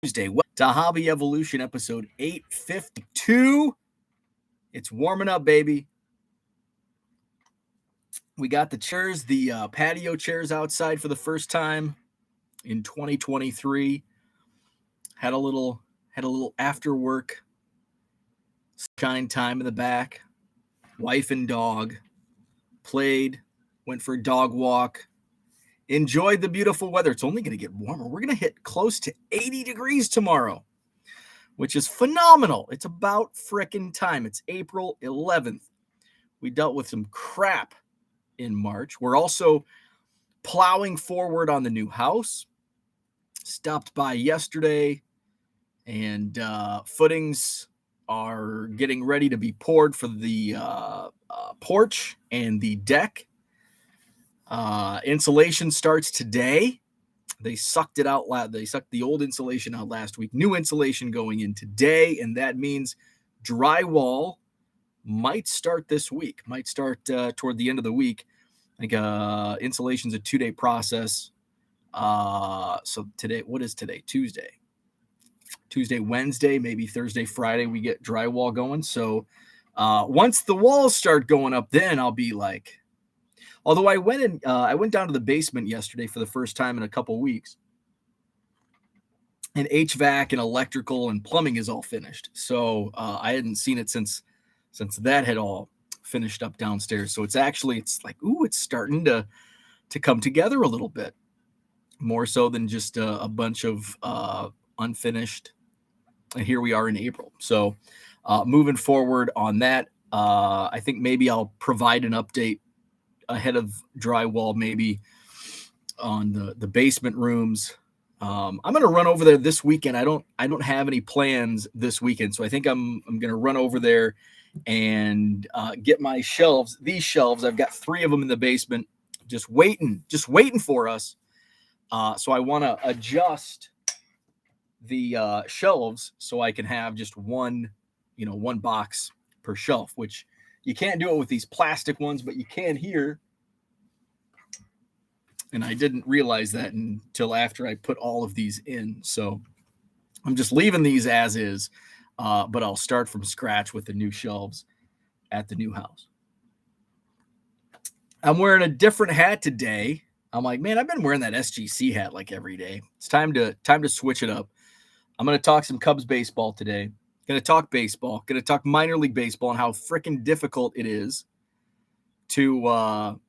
Tuesday. To Hobby Evolution episode 852. It's warming up, baby. We got the chairs, the patio chairs outside for the first time in 2023. Had a little after work sunshine time in the back. Wife and dog played, went for a dog walk. Enjoyed the beautiful weather. It's only going to get warmer. We're going to hit close to 80 degrees tomorrow, which is phenomenal. It's about frickin' time. It's April 11th. We dealt with some crap in March. We're also plowing forward on the new house. Stopped by yesterday, and footings are getting ready to be poured for the porch and the deck. Insulation starts today. They sucked it out. They sucked the old insulation out last week. New insulation going in today, and that means drywall might start this week. Might start toward the end of the week. I think insulation's a 2-day process. So today, what is today? Tuesday, Wednesday, maybe Thursday, Friday, we get drywall going. So once the walls start going up, then I'll be like. Although I went down to the basement yesterday for the first time in a couple of weeks, and HVAC and electrical and plumbing is all finished. So I hadn't seen it since that had all finished up downstairs. So it's like, ooh, it's starting to come together a little bit more so than just a bunch of unfinished. And here we are in April. So moving forward on that, I think maybe I'll provide an update ahead of drywall, maybe on the basement rooms. I'm going to run over there this weekend. I don't have any plans this weekend, so I think I'm going to run over there and get my shelves. These shelves, I've got 3 of them in the basement, just waiting for us. So I want to adjust the shelves so I can have just one box per shelf, which you can't do it with these plastic ones, but you can here. And I didn't realize that until after I put all of these in. So I'm just leaving these as is, but I'll start from scratch with the new shelves at the new house. I'm wearing a different hat today. I'm like, man, I've been wearing that SGC hat like every day. It's time to switch it up. I'm going to talk some Cubs baseball today. Going to talk baseball. Going to talk minor league baseball and how freaking difficult it is to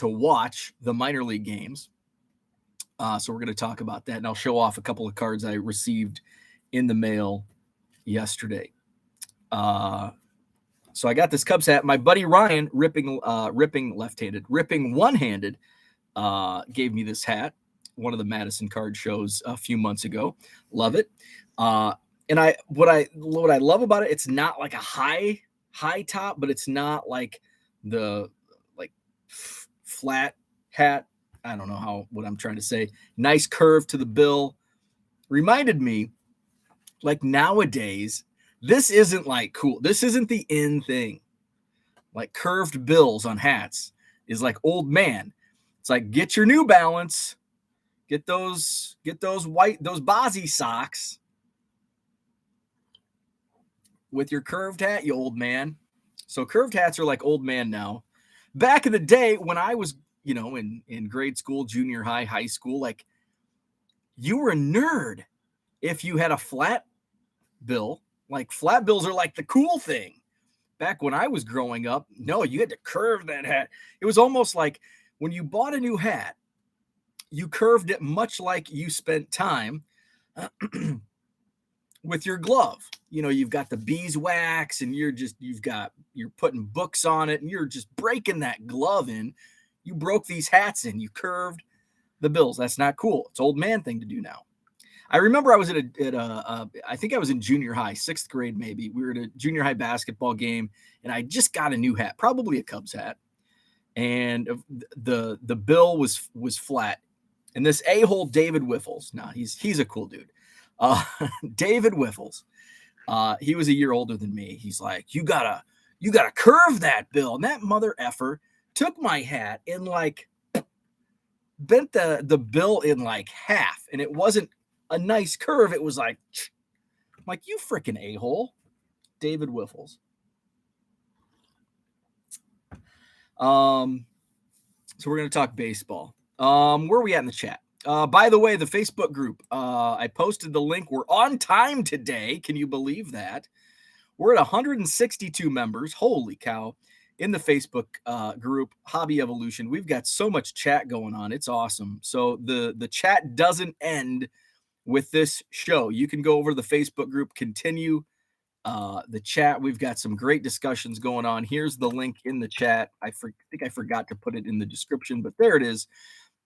watch the minor league games. So we're going to talk about that, and I'll show off a couple of cards I received in the mail yesterday. So I got this Cubs hat. My buddy Ryan, ripping one-handed, gave me this hat. One of the Madison card shows a few months ago. Love it. And what I love about it, it's not like a high top, but it's not like the flat hat. I don't know what I'm trying to say. Nice curve to the bill. Reminded me, like nowadays, this isn't like cool. This isn't the in thing. Like curved bills on hats is like old man. It's like, get your New Balance, get those Bozzy socks with your curved hat, you old man. So curved hats are like old man now. Back in the day when I was, in grade school, junior high, high school, like you were a nerd if you had a flat bill. Like flat bills are like the cool thing. Back when I was growing up, no, you had to curve that hat. It was almost like when you bought a new hat, you curved it much like you spent time with your glove. You've got the beeswax and you're putting books on it and you're just breaking that glove in. You broke these hats in, you curved the bills. That's not cool. It's old man thing to do now. I remember I was I think I was in junior high, 6th grade maybe. We were at a junior high basketball game and I just got a new hat, probably a Cubs hat. And the bill was flat. And this a-hole David Wiffles, he's a cool dude. David Wiffles, he was a year older than me. He's like, you gotta curve that bill. And that mother effer took my hat and like bent the bill in like half. And it wasn't a nice curve, it was like, I'm like, you freaking a-hole. David Wiffles. So we're going to talk baseball. Where are we at in the chat? By the way, the Facebook group, I posted the link. We're on time today. Can you believe that? We're at 162 members. Holy cow. In the Facebook group, Hobby Evolution. We've got so much chat going on. It's awesome. So the chat doesn't end with this show. You can go over to the Facebook group, continue the chat. We've got some great discussions going on. Here's the link in the chat. I think I forgot to put it in the description, but there it is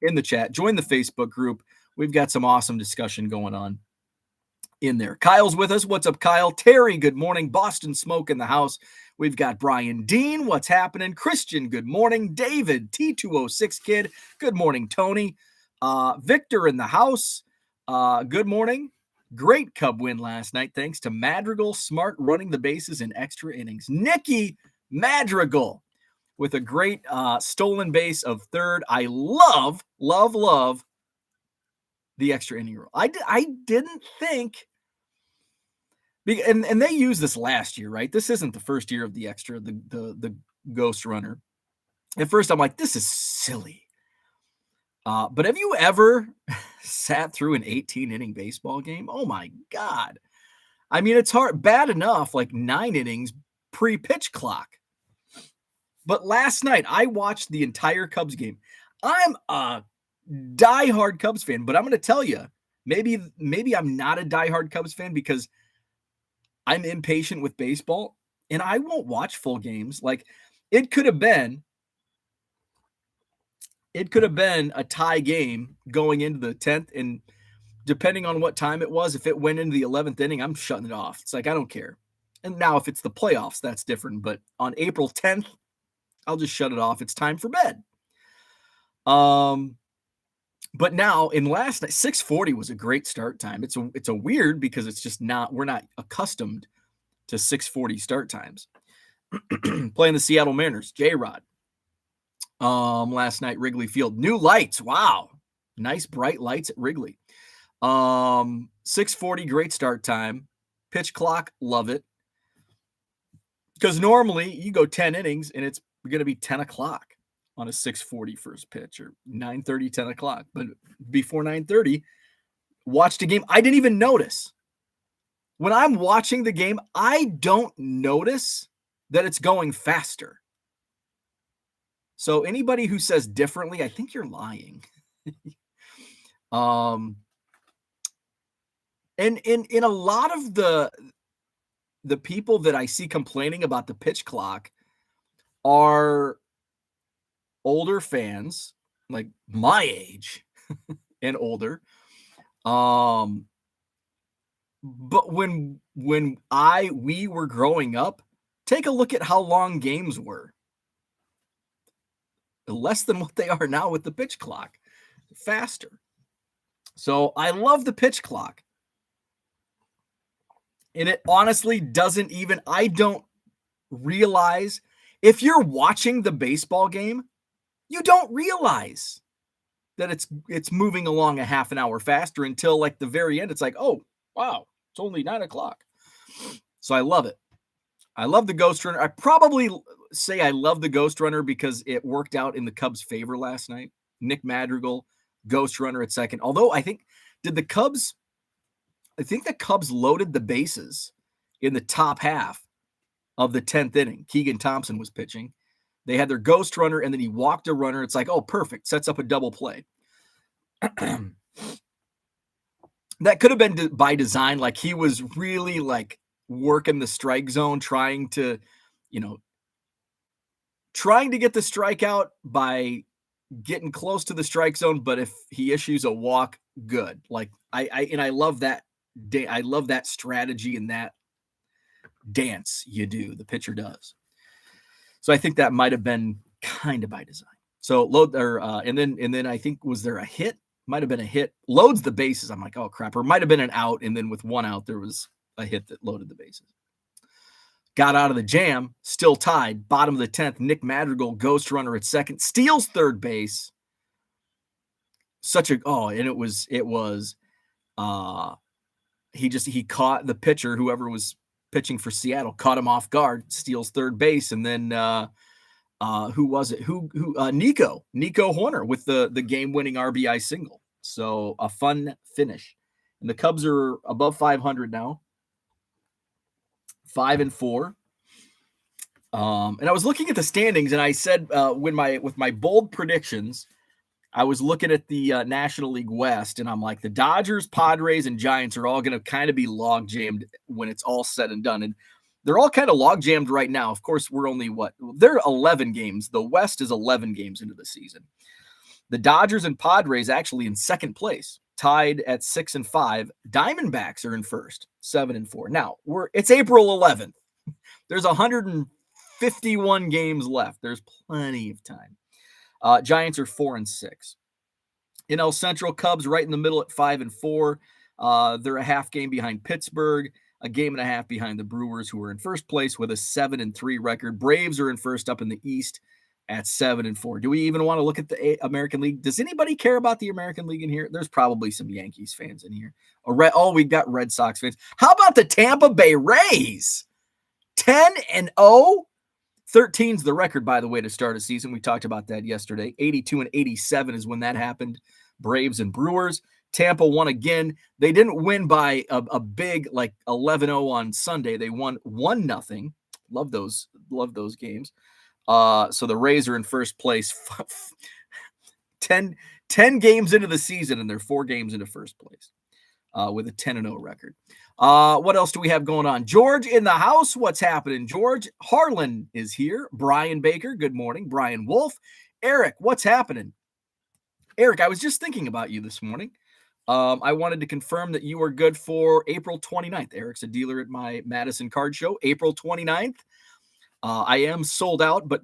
in the chat. Join the Facebook group. We've got some awesome discussion going on in there. Kyle's with us. What's up, Kyle? Terry, good morning. Boston Smoke in the house. We've got Brian Dean. What's happening? Christian, good morning. David, T206 Kid. Good morning, Tony. Victor in the house. Good morning. Great Cub win last night, thanks to Madrigal, smart running the bases in extra innings. Nikki Madrigal with a great stolen base of third. I love the extra inning rule. I didn't think, and they used this last year, right? This isn't the first year of the extra, the ghost runner. At first, I'm like, this is silly. But have you ever sat through an 18-inning baseball game? Oh, my God. I mean, it's bad enough, like 9 innings pre-pitch clock. But last night, I watched the entire Cubs game. I'm a diehard Cubs fan, but I'm going to tell you, maybe I'm not a diehard Cubs fan because I'm impatient with baseball, and I won't watch full games. Like, it could have been a tie game going into the 10th, and depending on what time it was, if it went into the 11th inning, I'm shutting it off. It's like, I don't care. And now if it's the playoffs, that's different. But on April 10th, I'll just shut it off. It's time for bed. But now in last night, 6:40 was a great start time. It's a weird because it's just we're not accustomed to 6:40 start times. Playing the Seattle Mariners, J-Rod. Last night, Wrigley Field. New lights. Wow. Nice bright lights at Wrigley. 6:40, great start time. Pitch clock, love it. Because normally you go 10 innings and it's going to be 10 o'clock on a 6:40 first pitch, or 9:30, 10 o'clock. But before 9:30, watched a game. I didn't even notice. When I'm watching the game, I don't notice that it's going faster. So anybody who says differently, I think you're lying. And in a lot of the people that I see complaining about the pitch clock are older fans, like my age and older. But when we were growing up, take a look at how long games were. Less than what they are now with the pitch clock. Faster. So I love the pitch clock. And it honestly doesn't even, I don't realize, if you're watching the baseball game, you don't realize that it's moving along a half an hour faster until like the very end. It's like, oh, wow, it's only 9 o'clock. So I love it. I love the Ghost Runner. I probably say I love the Ghost Runner because it worked out in the Cubs' favor last night. Nick Madrigal, Ghost Runner at second. Although I think the Cubs loaded the bases in the top half of the 10th inning. Keegan Thompson was pitching. They had their Ghost Runner, and then he walked a runner. It's like, oh, perfect. Sets up a double play. That could have been by design. Like, he was really like working the strike zone, trying to get the strikeout by getting close to the strike zone. But if he issues a walk, good. Like I love that. I love that strategy and that dance the pitcher does. So I think that might have been kind of by design. So and then I think, was there a hit? Might have been a hit. Loads the bases. I'm like, oh crap. Or might have been an out. And then with one out, there was a hit that loaded the bases. Got out of the jam, still tied. Bottom of the 10th, Nick Madrigal, Ghost Runner at second, steals third base. And it was He caught the pitcher, whoever was pitching for Seattle, caught him off guard, steals third base, and then who was it? Nico Horner with the game-winning RBI single. So a fun finish. And the Cubs are above 500 now, 5-4. And I was looking at the standings, and I said with my bold predictions, I was looking at the National League West, and I'm like, the Dodgers, Padres, and Giants are all going to kind of be log jammed when it's all said and done. And they're all kind of log jammed right now. Of course, we're only they're 11 games. The West is 11 games into the season. The Dodgers and Padres actually in second place, tied at 6-5. Diamondbacks are in first, 7-4. Now it's April 11th. There's 151 games left. There's plenty of time. Giants are 4-6. NL Central, Cubs right in the middle at 5-4. They're a half game behind Pittsburgh, a game and a half behind the Brewers, who are in first place with a 7-3 record. Braves are in first up in the East at 7-4. Do we even want to look at the American League? Does anybody care about the American League in here? There's probably some Yankees fans in here. We've got Red Sox fans. How about the Tampa Bay Rays? 10-0. 13's the record, by the way, to start a season. We talked about that yesterday. 82-87 is when that happened. Braves and Brewers. Tampa won again. They didn't win by a big, like 11-0 on Sunday. They won 1-0. Love those games. So the Rays are in first place. 10 games into the season, and they're 4 games into first place with a 10-0 record. What else do we have going on? George in the house. What's happening, George? Harlan is here. Brian Baker, good morning. Brian Wolf. Eric, what's happening? Eric, I was just thinking about you this morning. I wanted to confirm that you are good for April 29th. Eric's a dealer at my Madison card show, April 29th. I am sold out, but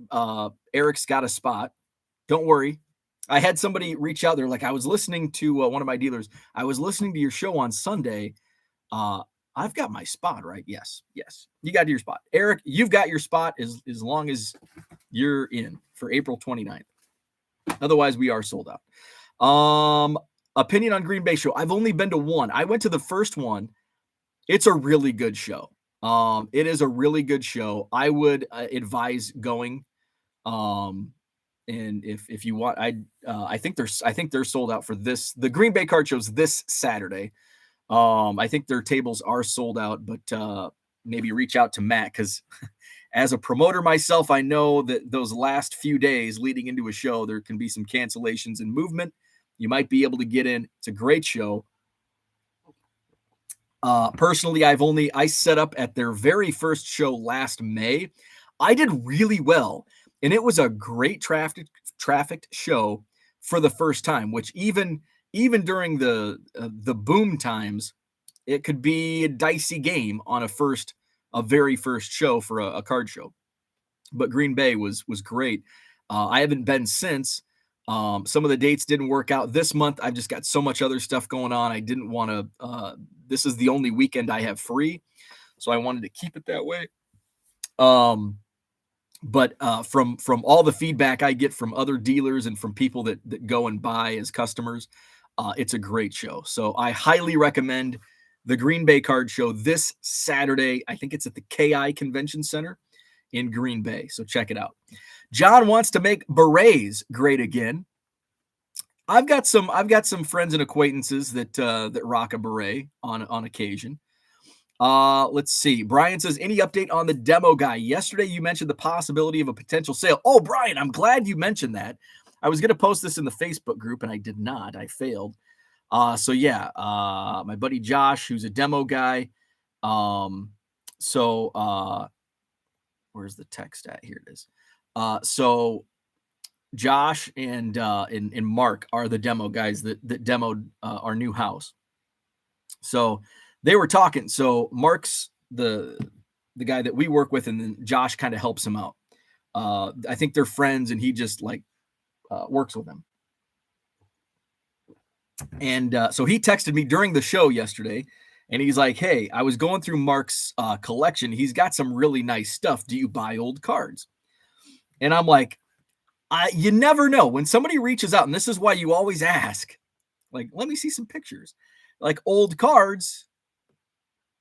Eric's got a spot. Don't worry. I had somebody reach out. They're like, I was listening to one of my dealers. I was listening to your show on Sunday. I've got my spot, right? Yes. You got your spot. Eric, you've got your spot as long as you're in for April 29th. Otherwise, we are sold out. Opinion on Green Bay show. I've only been to one. I went to the first one. It's a really good show. It is a really good show. I would advise going. And if you want, I think they're sold out for this. The Green Bay card show's this Saturday. I think their tables are sold out, but maybe reach out to Matt, because as a promoter myself, I know that those last few days leading into a show, there can be some cancellations and movement. You might be able to get in. It's a great show. Personally, I set up at their very first show last May. I did really well, and it was a great trafficked show for the first time, which even during the boom times, it could be a dicey game on a very first show for a card show. But Green Bay was great. I haven't been since. Some of the dates didn't work out this month. I've just got so much other stuff going on. I didn't want to, this is the only weekend I have free, so I wanted to keep it that way. But from all the feedback I get from other dealers and from people that go and buy as customers, it's a great show. So I highly recommend the Green Bay card show this Saturday. I think it's at the KI Convention Center in Green Bay. So check it out. John wants to make berets great again. I've got some friends and acquaintances that rock a beret on occasion. Let's see. Brian says, any update on the demo guy? Yesterday you mentioned the possibility of a potential sale. Oh, Brian, I'm glad you mentioned that. I was going to post this in the Facebook group and I did not. I failed. So yeah, my buddy Josh, who's a demo guy. Where's the text at? Here it is. So Josh and Mark are the demo guys that demoed our new house. So they were talking. So Mark's the guy that we work with, and then Josh kind of helps him out. I think they're friends, and he just works with them. And so he texted me during the show yesterday, and he's like, hey, I was going through Mark's collection. He's got some really nice stuff. Do you buy old cards? And I'm like, you never know when somebody reaches out, and this is why you always ask, like, let me see some pictures. like old cards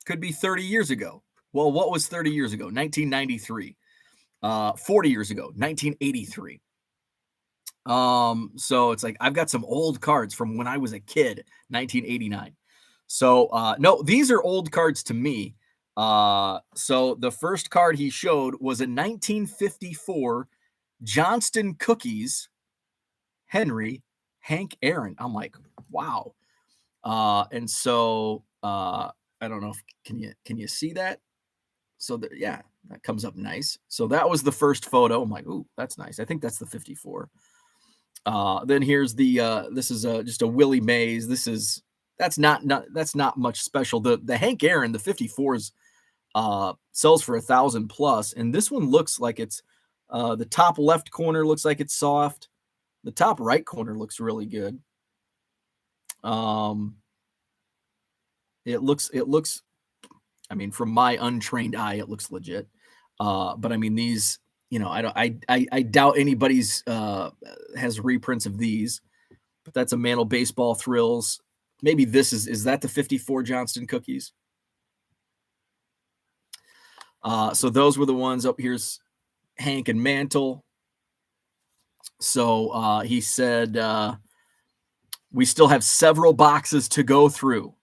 could be 30 years ago. Well, what was 30 years ago? 1993. 40 years ago, 1983. So it's like I've got some old cards from when I was a kid, 1989. So no, these are old cards to me. So the first card he showed was a 1954 Johnston Cookies Henry Hank Aaron. I'm like, wow. And so I don't know if can you see that? So yeah, that comes up nice. So that was the first photo. I'm like, ooh, that's nice. I think that's the 54. Then here's the this is just a Willie Mays. That's not much special. The Hank Aaron, the 54s sells for 1,000 plus, and this one looks like it's the top left corner looks like it's soft. The top right corner looks really good. It looks I mean, from my untrained eye, it looks legit. But I mean, these, I doubt anybody's has reprints of these. But that's a Mantle Baseball Thrills. Maybe this is that the 54 Johnston Cookies? So those were the ones up. Here's Hank and Mantle. So he said, we still have several boxes to go through.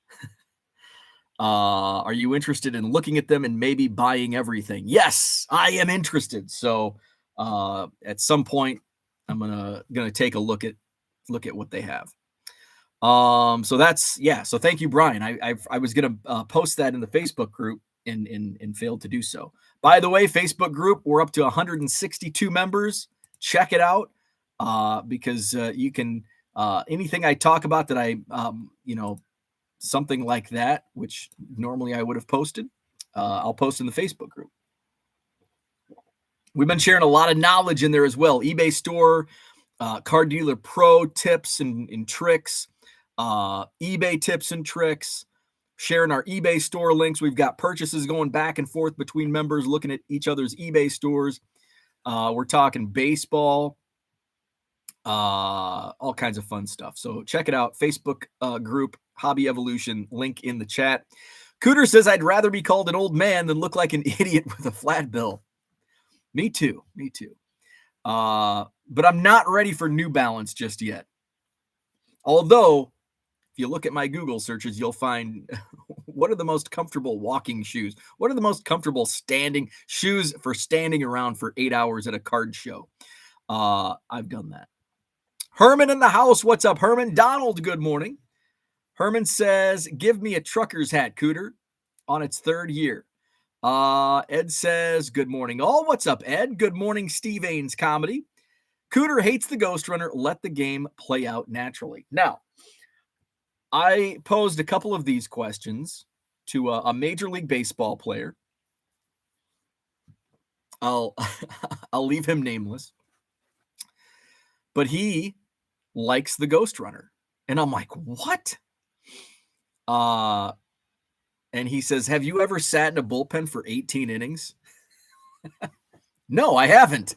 Are you interested in looking at them and maybe buying everything? Yes, I am interested. So at some point, I'm gonna take a look at what they have. So that's So thank you, Brian. I was gonna post that in the Facebook group and failed to do so. By the way, Facebook group, we're up to 162 members. Check it out because you can anything I talk about that I something like that, which normally I would have posted, I'll post in the Facebook group. We've been sharing a lot of knowledge in there as well. eBay store, Card Dealer Pro tips and tricks, eBay tips and tricks, sharing our eBay store links. We've got purchases going back and forth between members, looking at each other's eBay stores. We're talking baseball, all kinds of fun stuff. So check it out. Facebook group, Hobby Evolution, link in the chat. Cooter says, I'd rather be called an old man than look like an idiot with a flat bill. Me too. But I'm not ready for New Balance just yet. Although, if you look at my Google searches, you'll find what are the most comfortable walking shoes? What are the most comfortable standing shoes for standing around for 8 hours at a card show? I've done that. Herman in the house. What's up, Herman? Donald, good morning. Herman says, give me a trucker's hat, Cooter, on its third year. Ed says, good morning, all. What's up, Ed? Good morning, Steve Ains Comedy. Cooter hates the Ghost Runner. Let the game play out naturally. Now, I posed a couple of these questions to a Major League Baseball player. I'll leave him nameless. But he likes the Ghost Runner. And I'm like, what? And he says, have you ever sat in a bullpen for 18 innings? No, I haven't.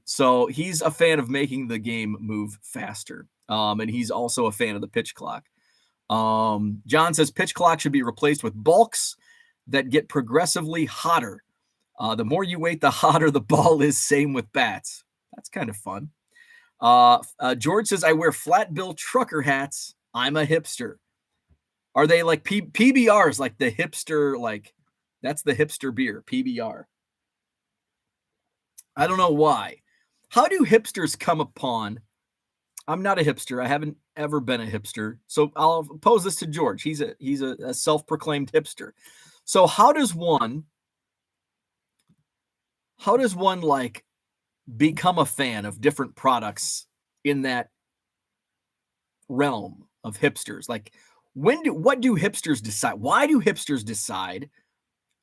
So he's a fan of making the game move faster. And he's also a fan of the pitch clock. John says pitch clock should be replaced with bulks that get progressively hotter. The more you wait, the hotter the ball is. Same with bats. That's kind of fun. George says, I wear flat bill trucker hats. I'm a hipster. Are they like PBRs, like the hipster, like that's the hipster beer, PBR? I don't know why. How do hipsters come upon? I'm not a hipster. I haven't ever been a hipster. So I'll pose this to George. He's a self-proclaimed hipster. So how does one like become a fan of different products in that realm of hipsters? Like, what do hipsters decide? Why do hipsters decide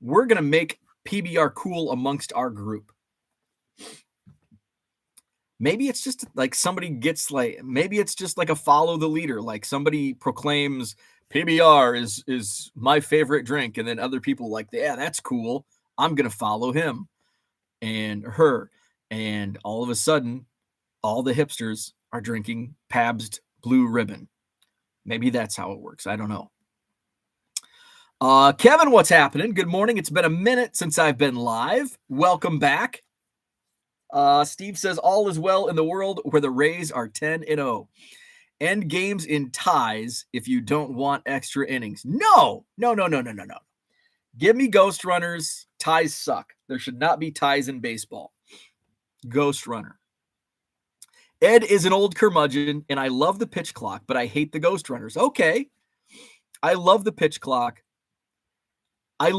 we're going to make PBR cool amongst our group? Maybe it's just like somebody gets like, maybe it's just like a follow the leader. Like somebody proclaims PBR is my favorite drink. And then other people like, yeah, that's cool. I'm going to follow him and her. And all of a sudden, all the hipsters are drinking Pabst Blue Ribbon. Maybe that's how it works. I don't know. Kevin, what's happening? Good morning. It's been a minute since I've been live. Welcome back. Steve says all is well in the world where the Rays are 10-0. End games in ties if you don't want extra innings. No. Give me ghost runners. Ties suck. There should not be ties in baseball. Ghost runner. Ed is an old curmudgeon, and I love the pitch clock, but I hate the ghost runners. Okay. I love the pitch clock. I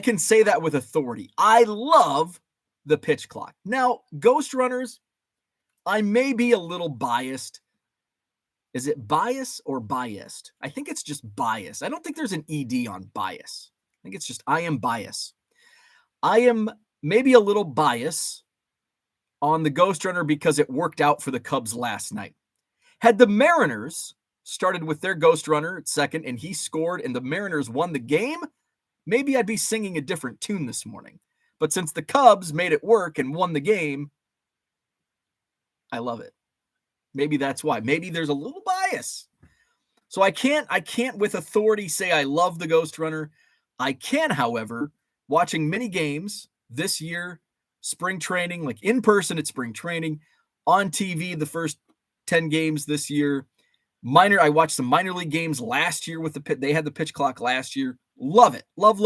can say that with authority. I love the pitch clock. Now, ghost runners, I may be a little biased. Is it bias or biased? I think it's just bias. I don't think there's an ED on bias. I think it's just I am bias. I am maybe a little bias on the ghost runner because it worked out for the Cubs last night. Had the Mariners started with their ghost runner at second and he scored and the Mariners won the game, maybe I'd be singing a different tune this morning. But since the Cubs made it work and won the game, I love it. Maybe that's why. Maybe there's a little bias. So I can't with authority say I love the ghost runner. I can, however, watching many games this year, spring training, like in person at spring training, on TV the first 10 games this year. I watched some minor league games last year with they had the pitch clock last year. Love it. Love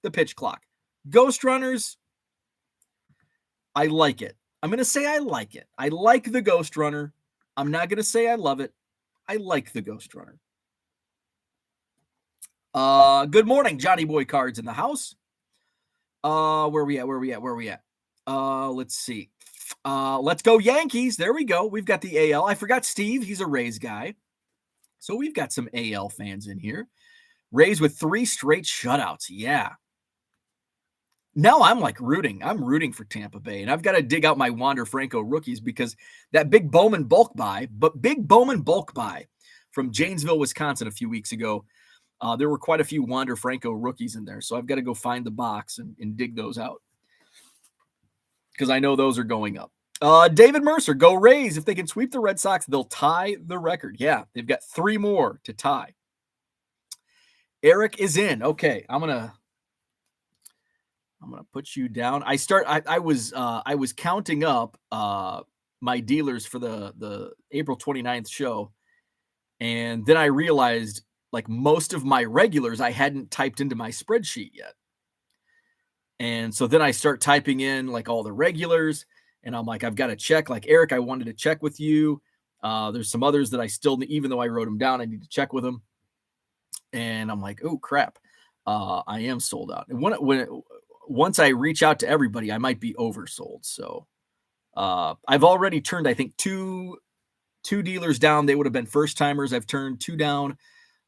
the pitch clock. Ghost runners, I like it. I'm going to say I like it. I like the ghost runner. I'm not going to say I love it. I like the ghost runner. Good morning, Johnny Boy Cards in the house. Where we at? Let's see. Let's go Yankees. There we go. We've got the AL. I forgot Steve. He's a Rays guy. So we've got some AL fans in here. Rays with 3 straight shutouts. Yeah. Now I'm like rooting. I'm rooting for Tampa Bay. And I've got to dig out my Wander Franco rookies because that big Bowman bulk buy from Janesville, Wisconsin a few weeks ago. There were quite a few Wander Franco rookies in there. So I've got to go find the box and dig those out, because I know those are going up. David Mercer, go Rays. If they can sweep the Red Sox, they'll tie the record. Yeah, they've got 3 more to tie. Eric is in. Okay, I'm gonna put you down. I was counting up my dealers for the April 29th show, and then I realized like most of my regulars I hadn't typed into my spreadsheet yet. And so then I start typing in like all the regulars, and I'm like, I've got to check. Like Eric, I wanted to check with you. There's some others that I still, even though I wrote them down, I need to check with them. And I'm like, oh crap, I am sold out. And once I reach out to everybody, I might be oversold. So I've already turned, I think, two dealers down. They would have been first timers. I've turned 2 down.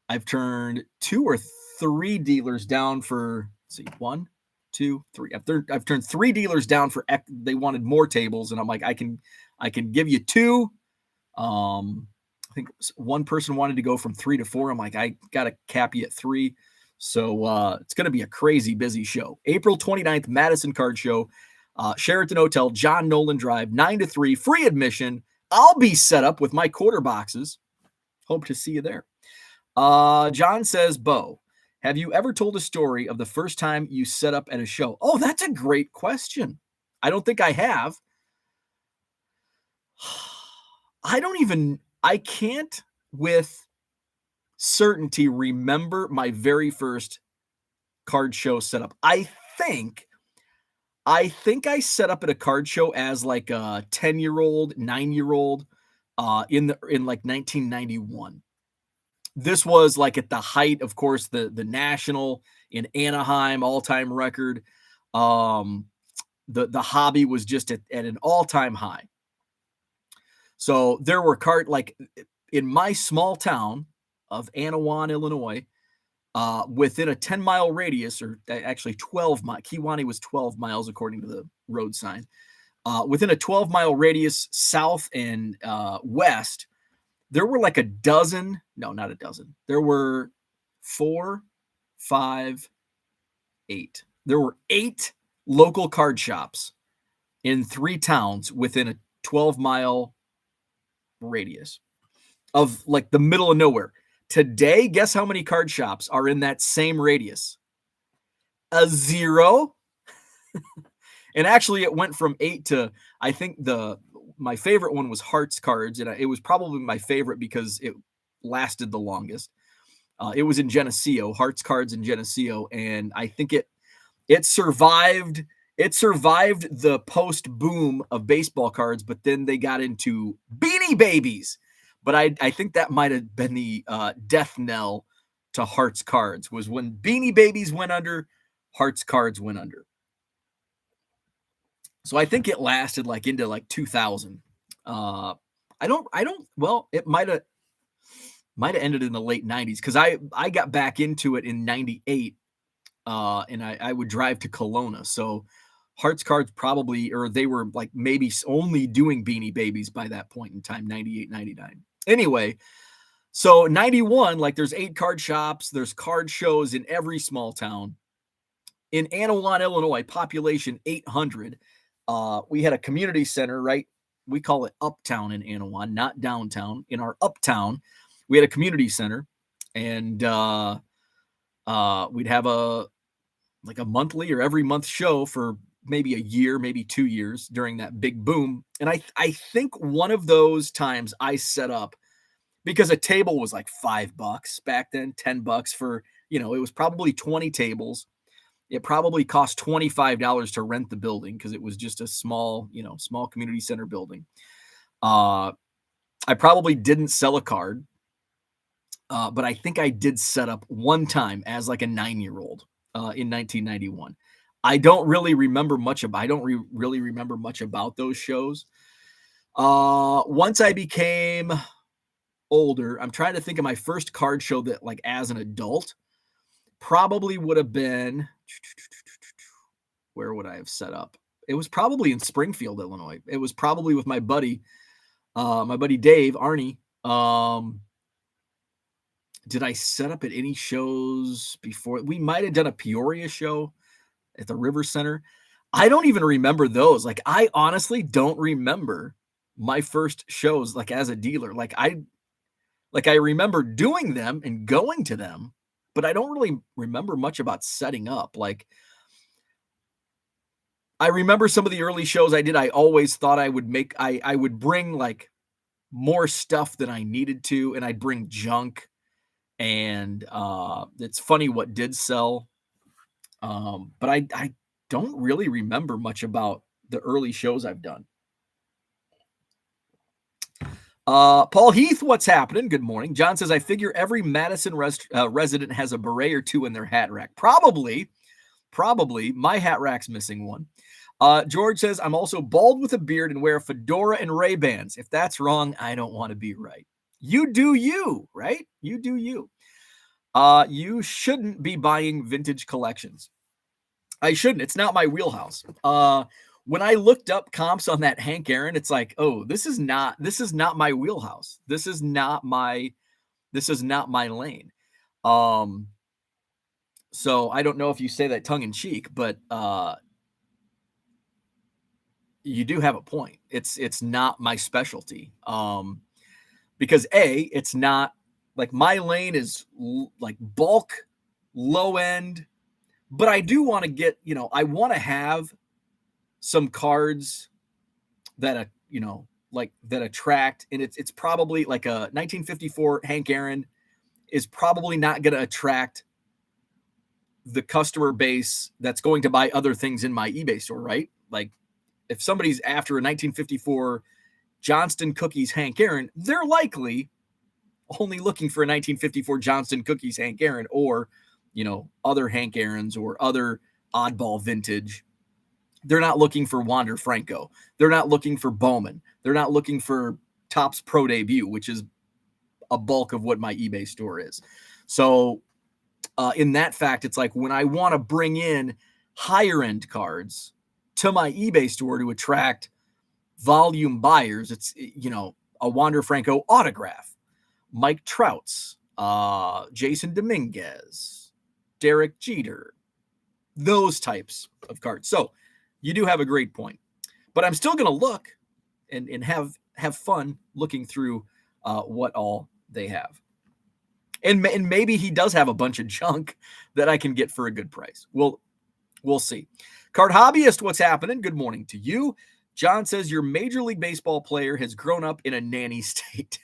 I've turned 2 or 3 dealers down for, let's see, 1, 2, 3. I've turned 3 dealers down for they wanted more tables, and I'm like, I can give you 2. I think one person wanted to go from 3 to 4. I'm like, I gotta cap you at 3. So it's gonna be a crazy busy show. April 29th, Madison Card Show, Sheraton Hotel, John Nolan Drive, 9 to 3, free admission. I'll be set up with my quarter boxes. Hope to see you there. John says, Bo, have you ever told a story of the first time you set up at a show? Oh, that's a great question. I don't think I have. I can't with certainty remember my very first card show setup. I think I set up at a card show as like a 10-year-old, 9-year-old in like 1991. This was like at the height, of course, the National in Anaheim, all-time record. The hobby was just at an all-time high. So there were like in my small town of Anawan, Illinois, within a 10-mile radius, or actually 12 miles. Kewanee was 12 miles according to the road sign. Within a 12-mile radius south and west, there were like a dozen. No, not a dozen. There were 4, 5, 8. There were 8 local card shops in 3 towns within a 12-mile radius. of like the middle of nowhere. Today, guess how many card shops are in that same radius? A zero. And actually, it went from 8 to, I think my favorite one was Hearts Cards, and it was probably my favorite because it lasted the longest. It was in Geneseo, Hearts Cards in Geneseo, and I think it survived. It survived the post boom of baseball cards, but then they got into Beanie Babies. But I think that might have been the death knell to Hearts Cards, was when Beanie Babies went under, Hearts Cards went under. So I think it lasted like into like 2000. Well, it might have ended in the late 90s, because I got back into it in 98, and I would drive to Kelowna. So Hearts Cards probably, or they were like maybe only doing Beanie Babies by that point in time, 98, 99. Anyway, so 91, like there's 8 card shops, there's card shows in every small town. In Anawan, Illinois, population 800. We had a community center, right? We call it Uptown in Anawan, not downtown. In our Uptown, we had a community center, and we'd have a monthly or every month show for maybe a year, maybe 2 years during that big boom. And I think one of those times I set up, because a table was like $5 back then, $10 for, it was probably 20 tables. It probably cost $25 to rent the building, because it was just a small community center building. I probably didn't sell a card, but I think I did set up one time as like a 9-year-old in 1991. I don't really remember much about those shows. Once I became older, I'm trying to think of my first card show that, like, as an adult, probably would have been, where would I have set up? It was probably in Springfield, Illinois. It was probably with my buddy Dave, Arnie. Did I set up at any shows before? We might have done a Peoria show at the River Center. I don't even remember those. Like, I honestly don't remember my first shows, like, as a dealer. Like I remember doing them and going to them, but I don't really remember much about setting up. Like, I remember some of the early shows I did, I always thought I would bring like more stuff than I needed to, and I'd bring junk. And it's funny what did sell. But I don't really remember much about the early shows I've done. Paul Heath, what's happening? Good morning. John says, I figure every Madison resident has a beret or two in their hat rack. Probably. My hat rack's missing one. George says, I'm also bald with a beard and wear a fedora and Ray-Bans. If that's wrong, I don't want to be right. You do you, right? You do you. You shouldn't be buying vintage collections. I shouldn't. It's not my wheelhouse. When I looked up comps on that Hank Aaron, it's like, oh, this is not my wheelhouse. This is not my lane. So I don't know if you say that tongue in cheek, but you do have a point. It's not my specialty. Because it's not like, my lane is like bulk, low end, but I do want to get, I want to have some cards that, that attract. And it's probably like a 1954 Hank Aaron is probably not going to attract the customer base that's going to buy other things in my eBay store, right? Like, if somebody's after a 1954 Johnston Cookies Hank Aaron, they're likely only looking for a 1954 Johnston Cookies Hank Aaron, or, other Hank Aarons or other oddball vintage. They're not looking for Wander Franco. They're not looking for Bowman. They're not looking for Topps Pro Debut, which is a bulk of what my eBay store is. So in that fact, it's like, when I want to bring in higher end cards to my eBay store to attract volume buyers, it's, a Wander Franco autograph, Mike Trout's, Jason Dominguez, Derek Jeter, those types of cards. So you do have a great point, but I'm still going to look and have fun looking through what all they have. And maybe he does have a bunch of junk that I can get for a good price. We'll see. Card Hobbyist, what's happening? Good morning to you. John says your Major League Baseball player has grown up in a nanny state.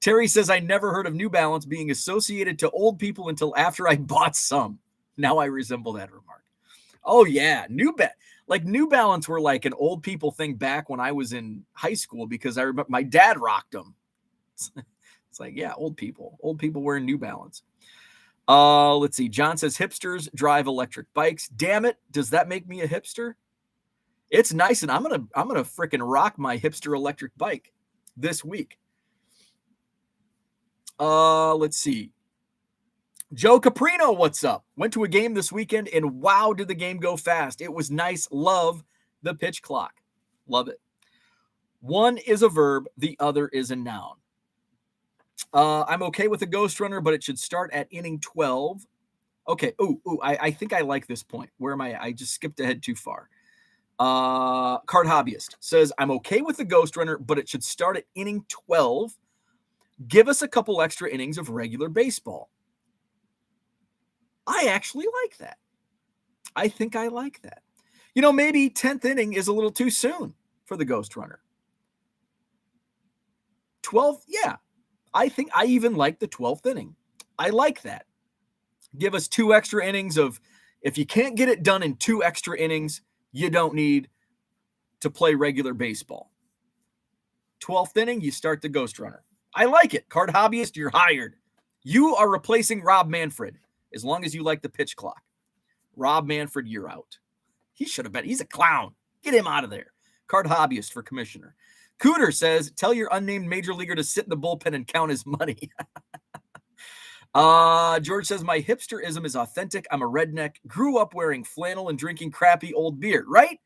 Terry says, I never heard of New Balance being associated to old people until after I bought some. Now I resemble that remark. Oh, yeah. New Balance were like an old people thing back when I was in high school because I remember my dad rocked them. It's like, yeah, old people wearing New Balance. Let's see. John says hipsters drive electric bikes. Damn it. Does that make me a hipster? It's nice. And I'm going to freaking rock my hipster electric bike this week. Let's see. Joe Caprino, what's up? Went to a game this weekend and wow, did the game go fast. It was nice. Love the pitch clock. Love it. One is a verb. The other is a noun. I'm okay with the ghost runner, but it should start at inning 12. Okay. I think I like this point. Where am I? I just skipped ahead too far. Card Hobbyist says, I'm okay with the ghost runner, but it should start at inning 12. Give us a couple extra innings of regular baseball. I actually like that. I think I like that. Maybe 10th inning is a little too soon for the ghost runner. 12th, yeah. I think I even like the 12th inning. I like that. Give us 2 extra innings of, if you can't get it done in 2 extra innings, you don't need to play regular baseball. 12th inning, you start the ghost runner. I like it. Card Hobbyist, you're hired. You are replacing Rob Manfred as long as you like the pitch clock. Rob Manfred, you're out. He should have been. He's a clown. Get him out of there. Card Hobbyist for commissioner. Cooter says, tell your unnamed major leaguer to sit in the bullpen and count his money. George says, my hipsterism is authentic. I'm a redneck. Grew up wearing flannel and drinking crappy old beer, right?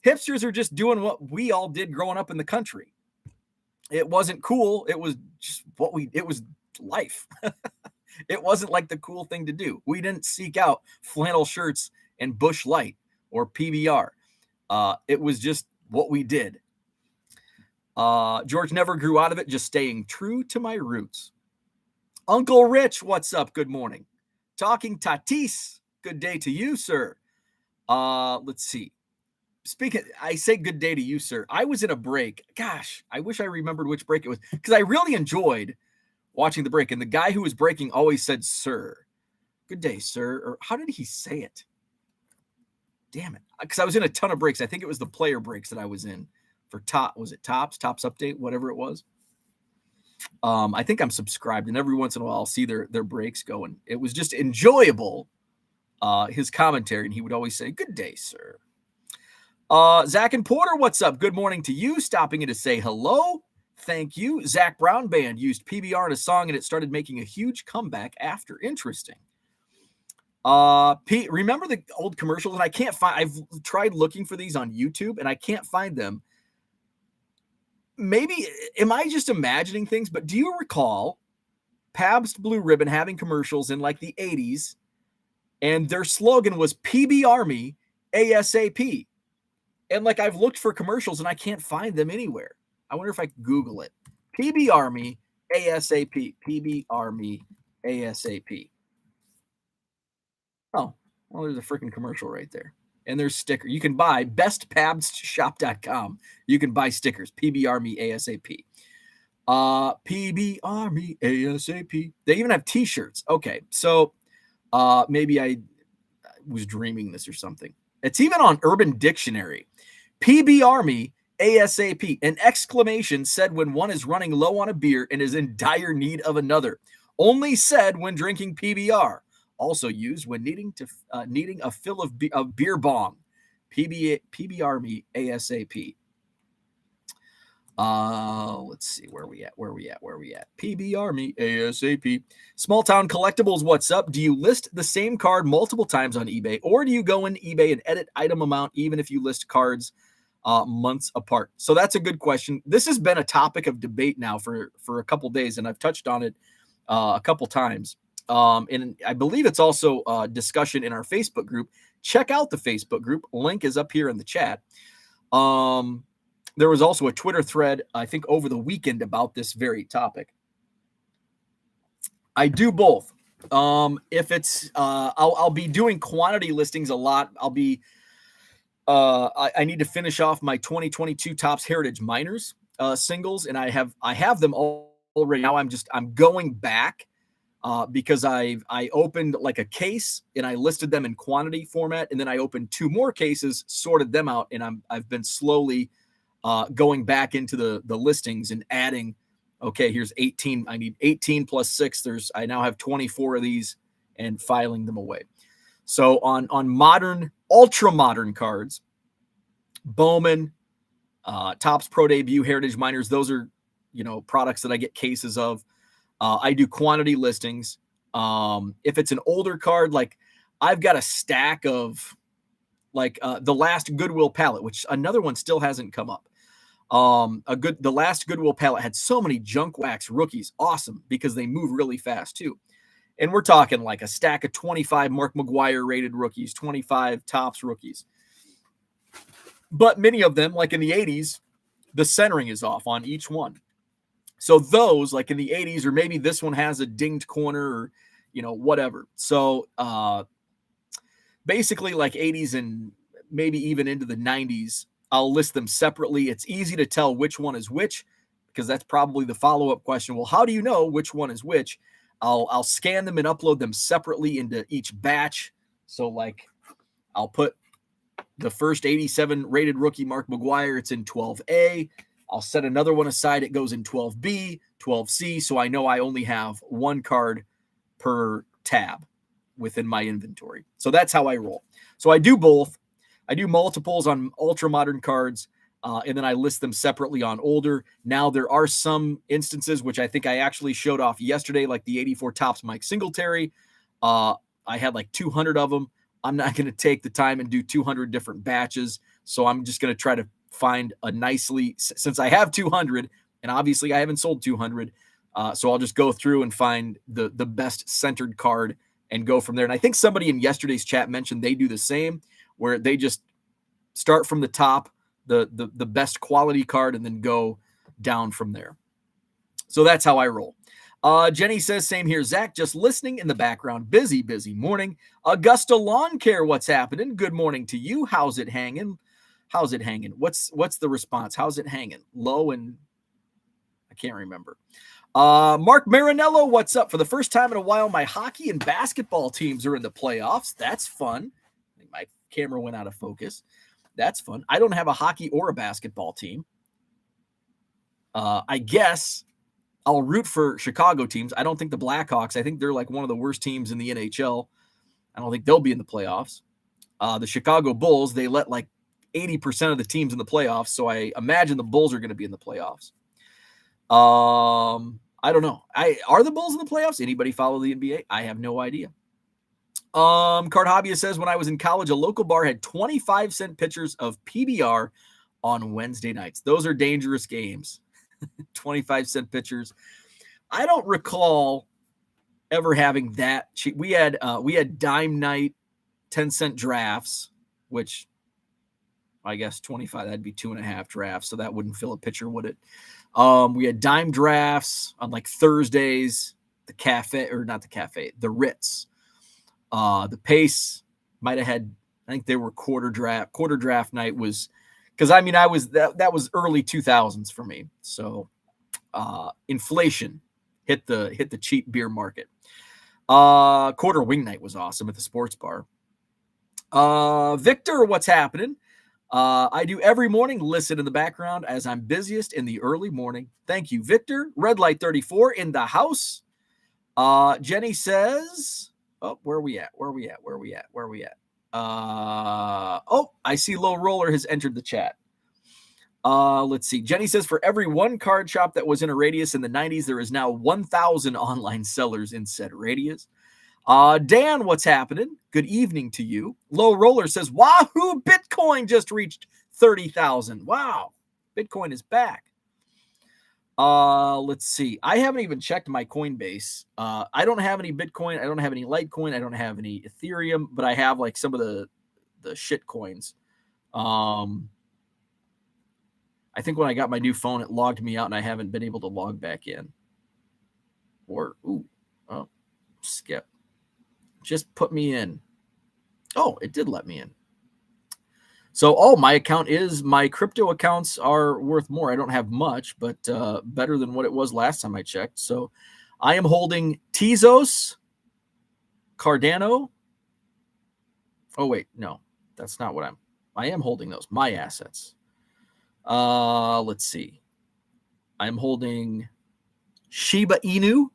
Hipsters are just doing what we all did growing up in the country. It wasn't cool. It was just it was life. It wasn't like the cool thing to do. We didn't seek out flannel shirts and Busch Light or PBR. It was just what we did. George never grew out of it, just staying true to my roots. Uncle Rich, what's up? Good morning. Talking Tatis. Good day to you, sir. Let's see. I say good day to you, sir. I was in a break. Gosh, I wish I remembered which break it was because I really enjoyed watching the break. And the guy who was breaking always said, sir. Good day, sir. Or how did he say it? Damn it. Because I was in a ton of breaks. I think it was the player breaks that I was in for was it Tops Update, whatever it was. I think I'm subscribed, and every once in a while I'll see their breaks going. It was just enjoyable, his commentary, and he would always say, good day, sir. Zach and Porter, what's up? Good morning to you. Stopping in to say hello. Thank you. Zach Brown Band used PBR in a song, and it started making a huge comeback after. Interesting. Pete, remember the old commercials? And I can't find, I've tried looking for these on YouTube, and I can't find them. Maybe, am I just imagining things? But do you recall Pabst Blue Ribbon having commercials in like the 80s, and their slogan was PB Army ASAP? And like I've looked for commercials and I can't find them anywhere. I wonder if I can Google it. PB Army ASAP. PB Army ASAP. Oh, well, there's a freaking commercial right there. And there's sticker. You can buy bestpabstshop.com. You can buy stickers. PB Army ASAP. PB Army ASAP. They even have t-shirts. Okay. So maybe I was dreaming this or something. It's even on Urban Dictionary. PB Army ASAP. An exclamation said when one is running low on a beer and is in dire need of another. Only said when drinking PBR. Also used when needing a fill of beer bong. PB Army ASAP. Let's see where we at. PB Army ASAP. Small Town Collectibles, what's up? Do you list the same card multiple times on eBay, or do you go into eBay and edit item amount even if you list cards months apart? So that's a good question. This has been a topic of debate now for a couple days, and I've touched on it a couple times. And I believe it's also a discussion in our Facebook group. Check out the Facebook group. Link is up here in the chat. there was also a Twitter thread, I think over the weekend, about this very topic. I do both. If it's, I'll be doing quantity listings a lot. I need to finish off my 2022 Topps Heritage Minors singles, and I have them already. Now I'm going back because I opened like a case and I listed them in quantity format, and then I opened 2 more cases, sorted them out, and I've been slowly going back into the listings and adding. Okay, here's 18. I need 18 plus 6. I now have 24 of these, and filing them away. So on modern, ultra modern cards, Bowman, Topps Pro Debut, Heritage Minors, those are, products that I get cases of. I do quantity listings. If it's an older card, like I've got a stack of like the last Goodwill palette, which another one still hasn't come up. The last Goodwill palette had so many junk wax rookies. Awesome, because they move really fast too. And we're talking like a stack of 25 Mark McGwire rated rookies, 25 Topps rookies. But many of them, like in the 80s, the centering is off on each one. So those, like in the 80s, or maybe this one has a dinged corner or, whatever. So basically like 80s and maybe even into the 90s, I'll list them separately. It's easy to tell which one is which, because that's probably the follow-up question. Well, how do you know which one is which? I'll scan them and upload them separately into each batch. So like I'll put the first 87 rated rookie Mark McGwire, it's in 12A. I'll set another one aside. It goes in 12B, 12C. So I know I only have one card per tab within my inventory. So that's how I roll. So I do both. I do multiples on ultra modern cards, and then I list them separately on older. Now, there are some instances, which I think I actually showed off yesterday, like the 84 Topps Mike Singletary. I had like 200 of them. I'm not going to take the time and do 200 different batches. So I'm just going to try to find a nicely, since I have 200, and obviously I haven't sold 200. So I'll just go through and find the best centered card and go from there. And I think somebody in yesterday's chat mentioned they do the same, where they just start from the top, the best quality card, and then go down from there. So that's how I roll. Jenny says, same here, Zach, just listening in the background. Busy morning. Augusta Lawn Care, what's happening? Good morning to you. How's it hanging? What's the response? How's it hanging? Low and I can't remember. Mark Marinello, what's up? For the first time in a while, my hockey and basketball teams are in the playoffs. That's fun. I think my camera went out of focus. That's fun. I don't have a hockey or a basketball team. I guess I'll root for Chicago teams. I don't think the Blackhawks, I think they're like one of the worst teams in the NHL. I don't think they'll be in the playoffs. The Chicago Bulls, they let like 80% of the teams in the playoffs, so I imagine the Bulls are going to be in the playoffs. I don't know. Are the Bulls in the playoffs? Anybody follow the NBA? I have no idea. Card Hobbyist says, when I was in college, a local bar had 25-cent pitchers of PBR on Wednesday nights. Those are dangerous games. 25-cent pitchers. I don't recall ever having that cheap. We had dime night 10-cent drafts, which I guess 25, that'd be 2.5 drafts. So that wouldn't fill a pitcher, would it? We had dime drafts on like Thursdays, the Ritz. The Pace might have had, I think they were quarter draft night was, because I mean, that was early 2000s for me. So inflation hit the cheap beer market. Quarter wing night was awesome at the sports bar. Victor, what's happening? I do every morning, listen in the background as I'm busiest in the early morning. Thank you, Victor. Red Light 34 in the house. Jenny says, where are we at? I see Low Roller has entered the chat. Let's see. Jenny says, for every one card shop that was in a radius in the 90s, there is now 1,000 online sellers in said radius. Dan, what's happening? Good evening to you. Low Roller says, wahoo, Bitcoin just reached 30,000. Wow. Bitcoin is back. Let's see. I haven't even checked my Coinbase. I don't have any Bitcoin. I don't have any Litecoin. I don't have any Ethereum, but I have like some of the shit coins. I I think when I got my new phone, it logged me out and I haven't been able to log back in. Or, skip. Just put me in. Oh, it did let me in. So, my crypto accounts are worth more. I don't have much, but better than what it was last time I checked. So I am holding Tezos, Cardano. Oh, wait, no, that's not what I am holding those, my assets. Let's see. I'm holding Shiba Inu.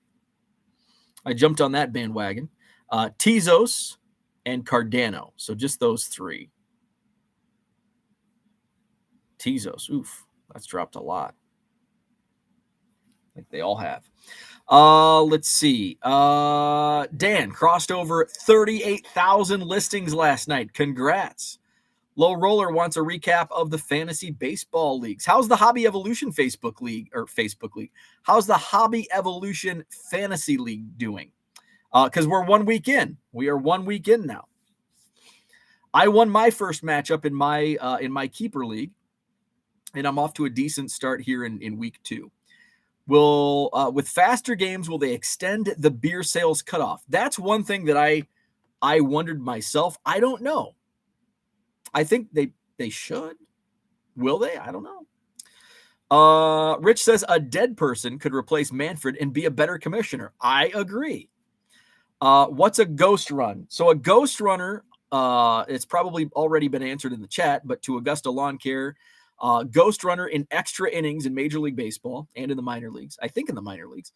I jumped on that bandwagon. Tezos and Cardano. So just those three. Tezos. Oof, that's dropped a lot. Like they all have. Let's see. Dan crossed over 38,000 listings last night. Congrats. Low Roller wants a recap of the fantasy baseball leagues. How's the Hobby Evolution Facebook League? How's the Hobby Evolution Fantasy League doing? Because we're 1 week in. We are 1 week in now. I won my first matchup in my keeper league, and I'm off to a decent start here in week 2. With faster games, will they extend the beer sales cutoff? That's one thing that I wondered myself. I don't know. I think they should. Will they? I don't know. Rich says a dead person could replace Manfred and be a better commissioner. I agree. What's a ghost run? So a ghost runner, it's probably already been answered in the chat, but to Augusta Lawn Care, ghost runner in extra innings in Major League Baseball and in the minor leagues. I think in the minor leagues.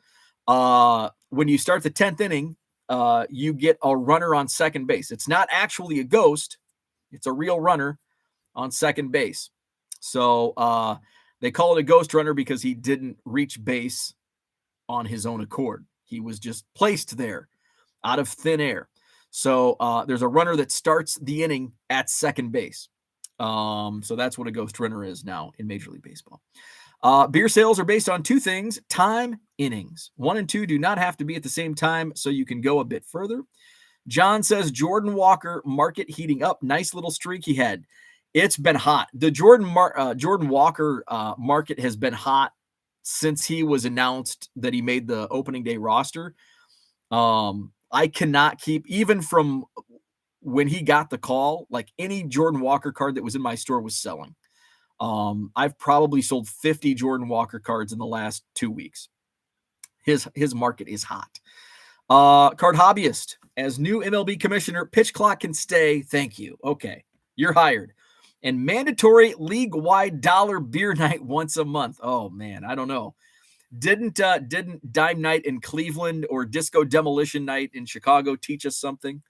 When you start the 10th inning, you get a runner on second base. It's not actually a ghost. It's a real runner on second base. So they call it a ghost runner because he didn't reach base on his own accord. He was just placed there out of thin air. So there's a runner that starts the inning at second base. So that's what a ghost runner is now in Major League Baseball. Beer sales are based on 2 things: time, innings. 1 and 2 do not have to be at the same time, so you can go a bit further. John says Jordan Walker market heating up. Nice little streak he had. It's been hot. The Jordan Walker market has been hot since he was announced that he made the opening day roster. I cannot keep, even from when he got the call, like any Jordan Walker card that was in my store was selling. I've probably sold 50 Jordan Walker cards in the last 2 weeks. His market is hot. Card Hobbyist, as new MLB commissioner, pitch clock can stay. Thank you. Okay, you're hired. And mandatory league-wide dollar beer night once a month. Oh man, I don't know. Didn't Dime Night in Cleveland or Disco Demolition Night in Chicago teach us something?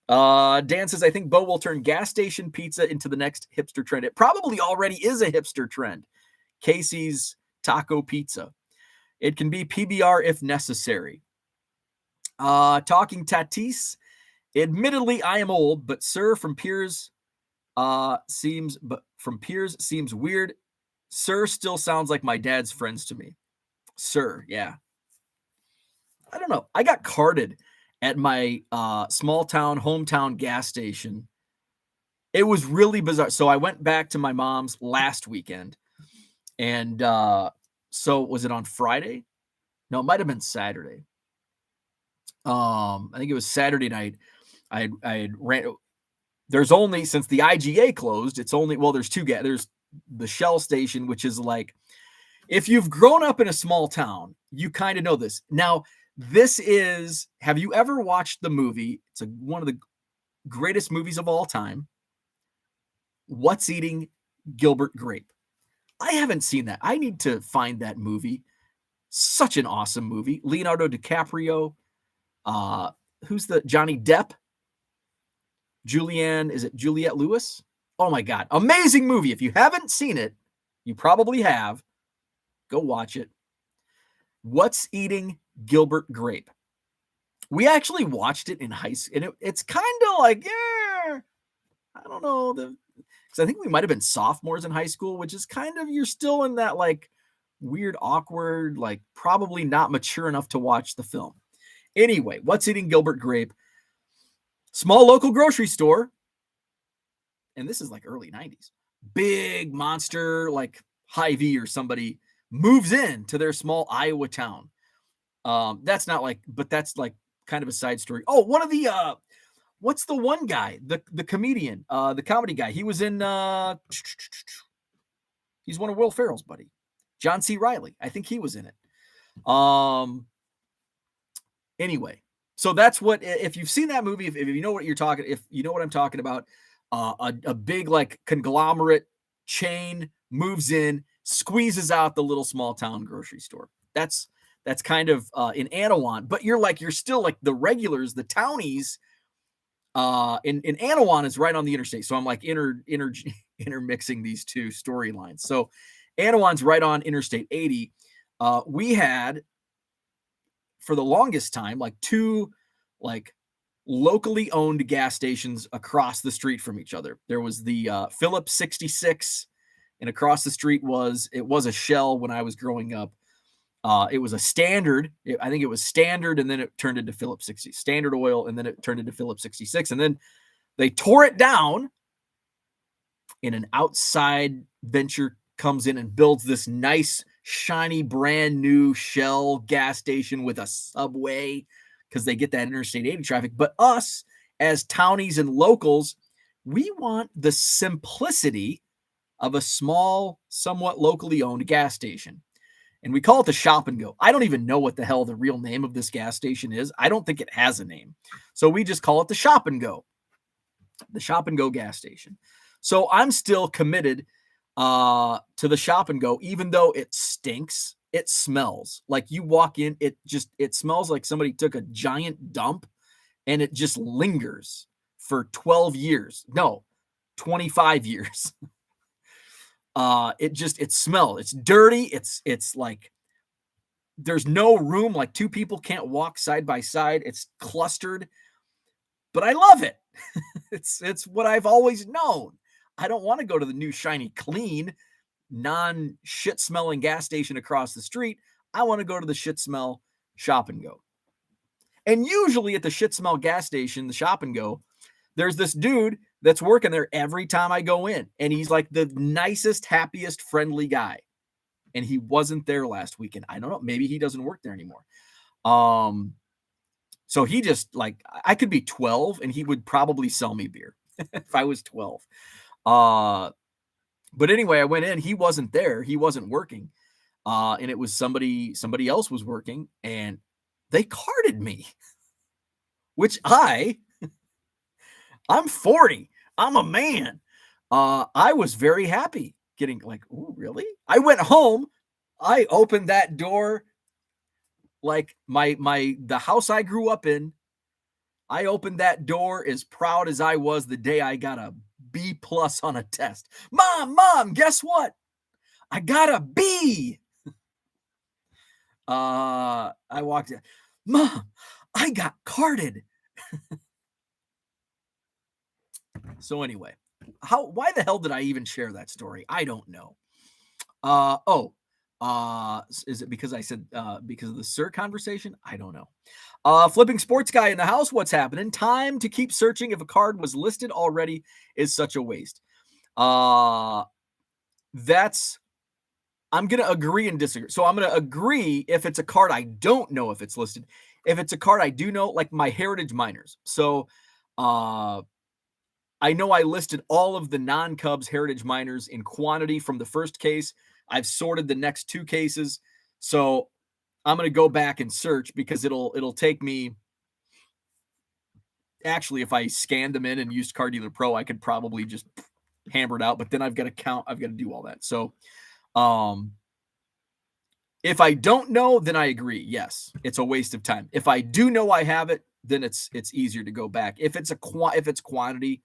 Dan says, I think Bo will turn gas station pizza into the next hipster trend. It probably already is a hipster trend. Casey's Taco Pizza. It can be PBR if necessary. Talking Tatis. Admittedly, I am old, but Sir from Piers seems weird. Sir still sounds like my dad's friends to me. Sir, yeah. I don't know. I got carded at my small town, hometown gas station. It was really bizarre. So I went back to my mom's last weekend. And so was it on Friday? No, it might have been Saturday. I think it was Saturday night. I had ran. There's only, since the IGA closed, it's only, well, there's 2 gas. There's the Shell station, which is like, if you've grown up in a small town, you kind of know this. Now, this is, have you ever watched the movie? It's one of the greatest movies of all time. What's Eating Gilbert Grape? I haven't seen that. I need to find that movie. Such an awesome movie. Leonardo DiCaprio. Who's the Johnny Depp? Juliette Lewis? Oh my God. Amazing movie. If you haven't seen it, you probably have. Go watch it. What's Eating Gilbert Grape? We actually watched it in high school, and it's kind of like, yeah, I don't know, because I think we might have been sophomores in high school, which is kind of, you're still in that like weird, awkward, like probably not mature enough to watch the film. Anyway, What's Eating Gilbert Grape? Small local grocery store, and this is like early 90s. Big monster, like Hy-Vee or somebody moves in to their small Iowa town. That's not like, but that's like kind of a side story. Oh, one of the what's the one guy, the comedian, the comedy guy? He was in he's one of Will Ferrell's buddy, John C. Reilly. I think he was in it. Anyway, so that's what, if you've seen that movie, if you know what I'm talking about, a big like conglomerate chain moves in, squeezes out the little small town grocery store. That's kind of in Anawan, but you're still like the regulars, the townies. In Anawan is right on the interstate, so I'm like intermixing these two storylines. So Anawan's right on Interstate 80. We had, for the longest time, like two like locally owned gas stations across the street from each other. There was the Phillips 66, and across the street was a Shell when I was growing up. It was a Standard. I think it was Standard, and then it turned into Phillips 60, Standard Oil, and then it turned into Phillips 66. And then they tore it down, and an outside venture comes in and builds this nice, shiny, brand new Shell gas station with a Subway, because they get that Interstate 80 traffic. But us, as townies and locals, we want the simplicity of a small, somewhat locally owned gas station. And we call it the Shop and Go. I don't even know what the hell the real name of this gas station is. I don't think it has a name. So we just call it the Shop and Go. The Shop and Go gas station. So I'm still committed to the Shop and Go, even though it stinks. It smells. Like you walk in, it smells like somebody took a giant dump, and it just lingers for 12 years. No, 25 years. It smells. It's dirty. It's like there's no room. Like two people can't walk side by side. It's clustered, but I love it. It's what I've always known. I don't want to go to the new shiny, clean, non-shit smelling gas station across the street. I want to go to the shit smell Shop and Go. And usually at the shit smell gas station, the Shop and Go, there's this dude that's working there every time I go in. And he's like the nicest, happiest, friendly guy. And he wasn't there last weekend. I don't know. Maybe he doesn't work there anymore. So he just like, I could be 12 and he would probably sell me beer if I was 12. But anyway, I went in, he wasn't there. He wasn't working. And it was somebody else was working, and they carded me, which I'm 40. I'm a man. I was very happy getting like, oh, really? I went home. I opened that door like the house I grew up in. I opened that door as proud as I was the day I got a B+ on a test. Mom, guess what? I got a B. I walked in. Mom, I got carded. So anyway, why the hell did I even share that story? I don't know. Is it because I said because of the Sir conversation? I don't know. Flipping sports guy in the house. What's happening? Time to keep searching if a card was listed already is such a waste. I'm going to agree and disagree. So I'm going to agree if it's a card I don't know if it's listed. If it's a card I do know, like my Heritage Minors. So I know I listed all of the non-Cubs Heritage Minors in quantity from the first case. I've sorted the next two cases. So I'm going to go back and search because it'll take me. Actually, if I scanned them in and used Card Dealer Pro, I could probably just hammer it out, but then I've got to count. I've got to do all that. So if I don't know, then I agree. Yes, it's a waste of time. If I do know I have it, then it's easier to go back. If it's quantity,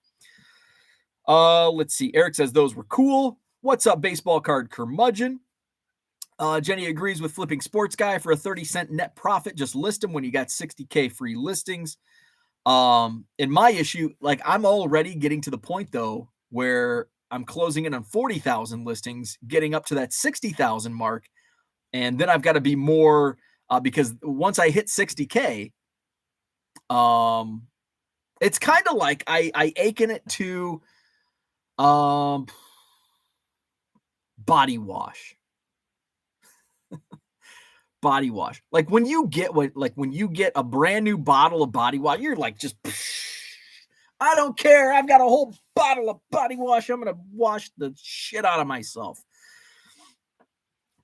let's see. Eric says those were cool. What's up, baseball card curmudgeon? Jenny agrees with Flipping Sports Guy. For a 30-cent net profit, just list them when you got 60K free listings. In my issue, like I'm already getting to the point though where I'm closing in on 40,000 listings, getting up to that 60,000 mark. And then I've got to be more because once I hit 60K, it's kind of like I akin it to body wash. Body wash. Like when you get a brand new bottle of body wash, you're like, just, I don't care. I've got a whole bottle of body wash. I'm going to wash the shit out of myself.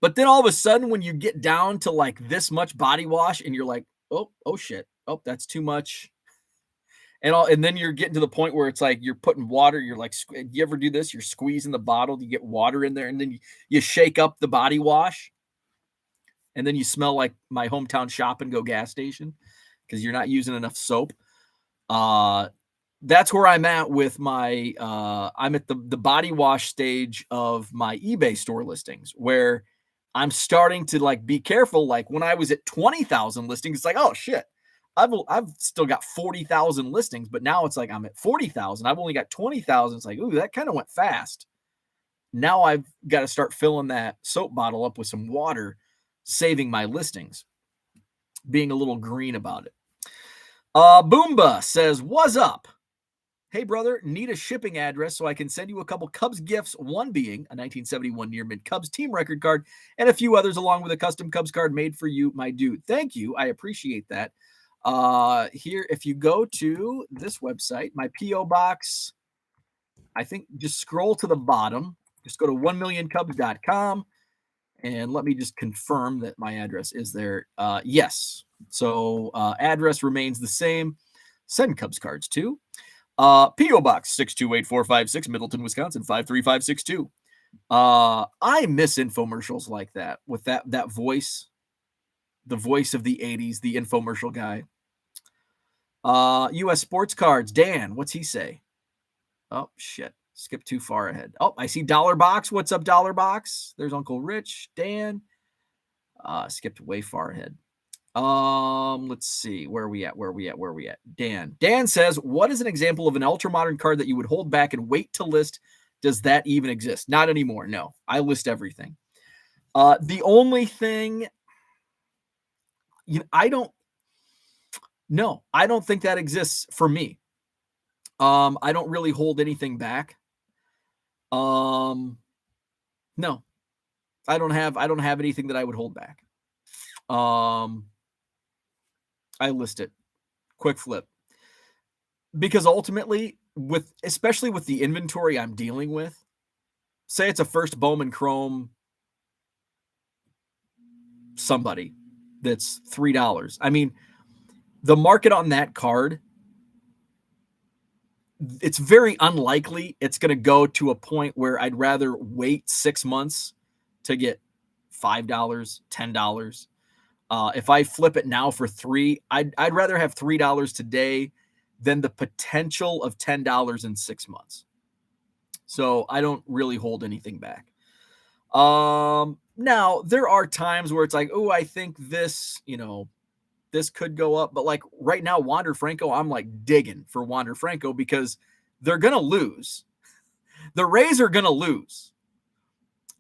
But then all of a sudden, when you get down to like this much body wash and you're like, oh shit. Oh, that's too much. And then you're getting to the point where it's like you're putting water. You're like, you ever do this? You're squeezing the bottle. You get water in there and then you shake up the body wash. And then you smell like my hometown shop and go gas station because you're not using enough soap. That's where I'm at with my, I'm at the body wash stage of my eBay store listings where I'm starting to like be careful. Like when I was at 20,000 listings, it's like, oh shit, I've still got 40,000 listings, but now it's like I'm at 40,000. I've only got 20,000. It's like, ooh, that kind of went fast. Now I've got to start filling that soap bottle up with some water, saving my listings, being a little green about it. Boomba says, what's up? Hey, brother, need a shipping address so I can send you a couple Cubs gifts, one being a 1971 Near Mint Cubs team record card and a few others along with a custom Cubs card made for you, my dude. Thank you. I appreciate that. Here, if you go to this website, my P.O. box, I think just scroll to the bottom. Just go to 1millioncubs.com. And let me just confirm that my address is there. Yes. So address remains the same. Send Cubs cards to P.O. Box 628456, Middleton, Wisconsin 53562. I miss infomercials like that with that voice, the voice of the 80s, the infomercial guy. U.S. Sports Cards. Dan, what's he say? Oh, shit. Skip too far ahead. Oh, I see Dollar Box. What's up, Dollar Box? There's Uncle Rich, Dan. Skipped way far ahead. Let's see. Where are we at? Dan says, what is an example of an ultra-modern card that you would hold back and wait to list? Does that even exist? Not anymore. No, I list everything. The only thing, I don't think that exists for me. I don't really hold anything back. No, I don't have anything that I would hold back. I list it. Quick flip. Because ultimately, especially with the inventory I'm dealing with, say it's a first Bowman Chrome somebody that's $3. I mean, the market on that card, it's very unlikely it's going to go to a point where I'd rather wait 6 months to get $5, $10. If I flip it now for $3, I'd rather have $3 today than the potential of $10 in 6 months. So I don't really hold anything back. Now there are times where it's like, oh, I think this, this could go up. But like right now, Wander Franco, I'm like digging for Wander Franco because they're going to lose. The Rays are going to lose.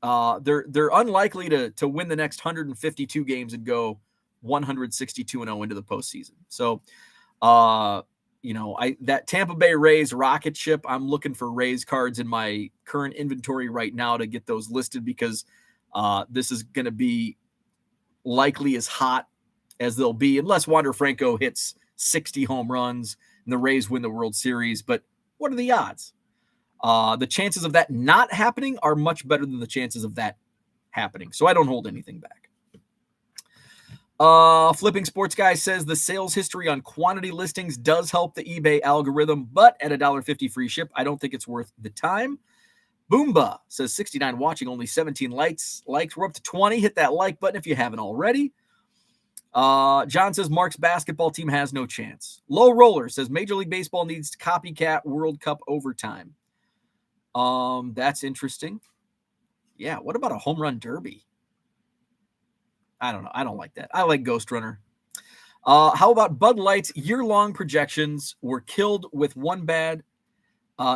They're unlikely to win the next 152 games and go 162-0 into the postseason. So, that Tampa Bay Rays rocket ship, I'm looking for Rays cards in my current inventory right now to get those listed because this is going to be likely as hot as they'll be unless Wander Franco hits 60 home runs and the Rays win the World Series. But what are the odds? The chances of that not happening are much better than the chances of that happening. So I don't hold anything back. Flipping Sports Guy says the sales history on quantity listings does help the eBay algorithm, but at $1.50 free ship, I don't think it's worth the time. Boomba says 69 watching, only 17 likes. We're up to 20. Hit that like button if you haven't already. John says Mark's basketball team has no chance. Low Roller says Major League Baseball needs copycat World Cup overtime. That's interesting. Yeah, what about a home run derby? I don't know. I don't like that. I like Ghost Runner. How about Bud Light's year-long projections were killed with one bad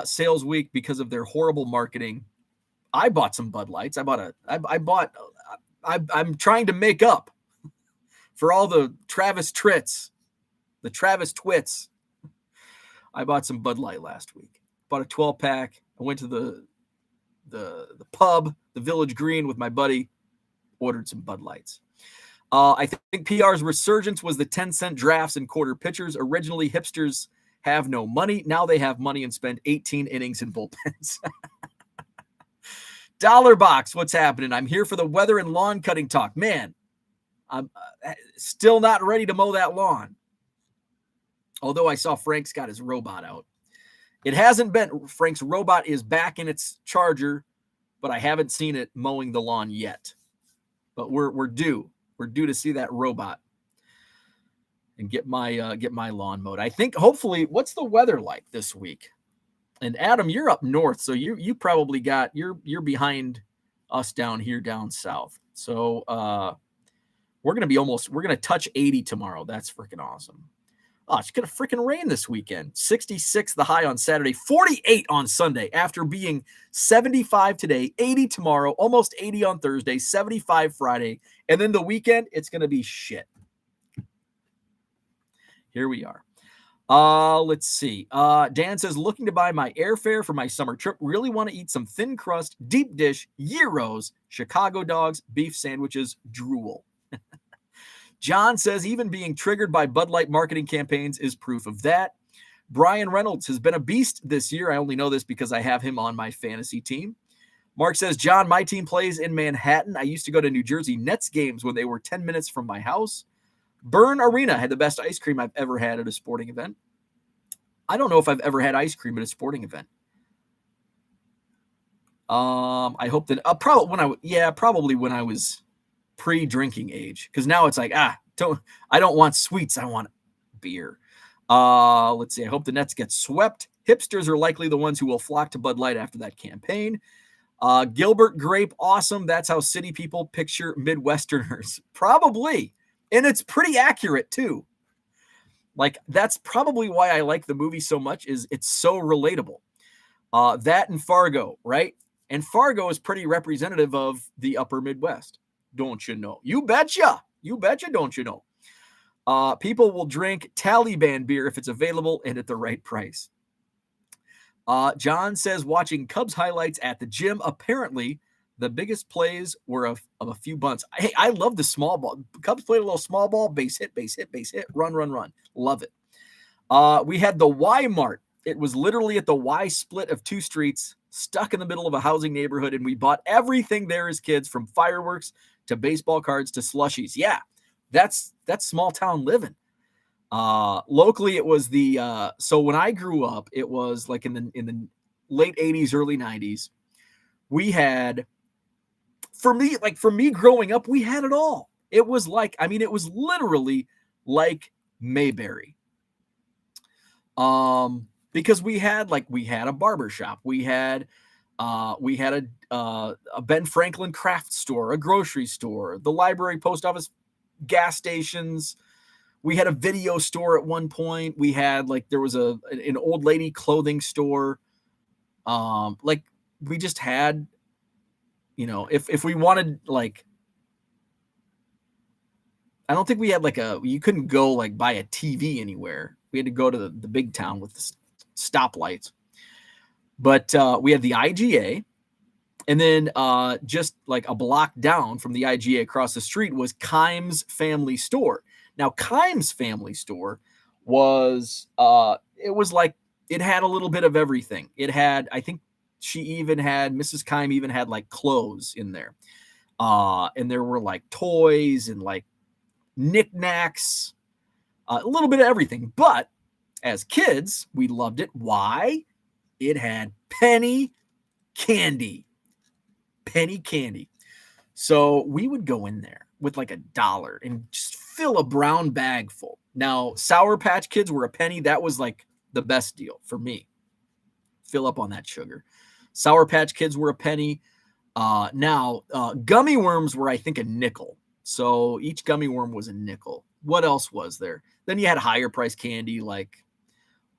sales week because of their horrible marketing? I bought some Bud Lights. I'm trying to make up for all the Travis Twits. I bought some Bud Light last week. Bought a 12-pack. I went to pub, the Village Green, with my buddy. Ordered some Bud Lights. I think PR's resurgence was the 10-cent drafts and quarter pitchers. Originally, hipsters have no money. Now they have money and spend 18 innings in bullpens. Dollar Box, what's happening? I'm here for the weather and lawn cutting talk. Man, I'm still not ready to mow that lawn. Although I saw Frank's got his robot out. It hasn't been, Frank's robot is back in its charger, but I haven't seen it mowing the lawn yet. But we're due. We're due to see that robot and get my lawn mowed. I think hopefully, what's the weather like this week? And Adam, you're up north, so you probably got you're behind us down here down south. So we're gonna touch 80 tomorrow. That's freaking awesome. Oh, it's gonna freaking rain this weekend. 66 the high on Saturday, 48 on Sunday, after being 75 today, 80 tomorrow, almost 80 on Thursday, 75 Friday, and then the weekend, it's gonna be shit. Here we are. Let's see. Dan says, looking to buy my airfare for my summer trip. Really want to eat some thin crust, deep dish, gyros, Chicago dogs, beef sandwiches, drool. John says, even being triggered by Bud Light marketing campaigns is proof of that. Brian Reynolds has been a beast this year. I only know this because I have him on my fantasy team. Mark says, John, my team plays in Manhattan. I used to go to New Jersey Nets games when they were 10 minutes from my house. Burn Arena had the best ice cream I've ever had at a sporting event. I don't know if I've ever had ice cream at a sporting event. I hope that probably when I was pre-drinking age, because now it's like, I don't want sweets, I want beer. Let's see. I hope the Nets get swept. Hipsters are likely the ones who will flock to Bud Light after that campaign. Gilbert Grape, awesome. That's how city people picture Midwesterners. Probably. And it's pretty accurate too. Like, that's probably why I like the movie so much, is it's so relatable. That and Fargo, right? And Fargo is pretty representative of the upper Midwest. Don't you know? You betcha. You betcha, don't you know? People will drink Taliban beer if it's available and at the right price. John says, watching Cubs highlights at the gym, apparently the biggest plays were of a few bunts. Hey, I love the small ball. Cubs played a little small ball, base hit, run, run, run. Love it. We had the Y Mart. It was literally at the Y split of two streets, stuck in the middle of a housing neighborhood, and we bought everything there as kids, from fireworks to baseball cards to slushies. Yeah, that's small town living. Locally, it was so when I grew up, it was like in the late 80s, early 90s. We had, for me growing up, we had it all. It was like, it was literally like Mayberry. Because we had a barber shop, we had a Ben Franklin craft store, a grocery store, the library, post office, gas stations. We had a video store at one point. We had there was an old lady clothing store. We just had, if we wanted, I don't think we had you couldn't go buy a TV anywhere. We had to go to the big town with the stoplights. But we had the IGA, and then just a block down from the IGA across the street was Kimes Family Store. Now, Kimes Family Store was, it had a little bit of everything. It had, I think Mrs. Kime even had clothes in there. And there were toys and knickknacks, a little bit of everything. But as kids, we loved it. Why? It had penny candy. Penny candy. So we would go in there with $1 and just fill a brown bag full. Now, Sour Patch Kids were a penny. That was the best deal for me. Fill up on that sugar. Sour Patch Kids were a penny. Now, gummy worms were, I think, a nickel. So each gummy worm was a nickel. What else was there? Then you had higher price candy,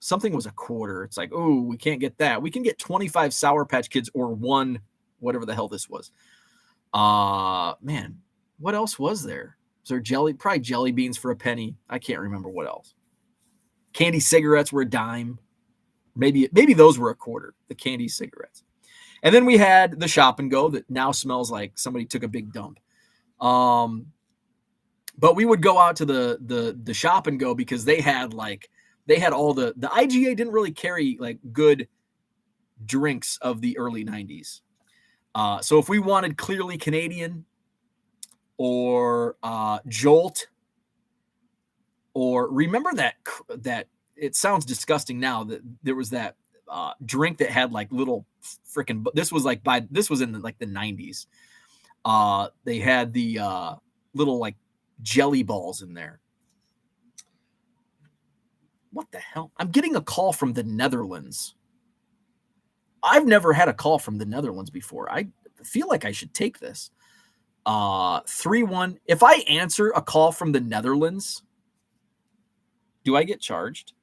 something was a quarter. It's oh, we can't get that. We can get 25 Sour Patch Kids or one, whatever the hell this was. Man, what else was there? Was there probably jelly beans for a penny? I can't remember what else. Candy cigarettes were a dime. Maybe those were a quarter, the candy cigarettes. And then we had the Shop and Go that now smells like somebody took a big dump. But we would go out to the Shop and Go because they had all the IGA didn't really carry like good drinks of the early 90s. So if we wanted Clearly Canadian or Jolt, or remember that it sounds disgusting now that there was that drink that had like little freaking, this was in the 90s. They had the little like jelly balls in there. What the hell? I'm getting a call from the Netherlands. I've never had a call from the Netherlands before. I feel like I should take this. 3-1. If I answer a call from the Netherlands, do I get charged?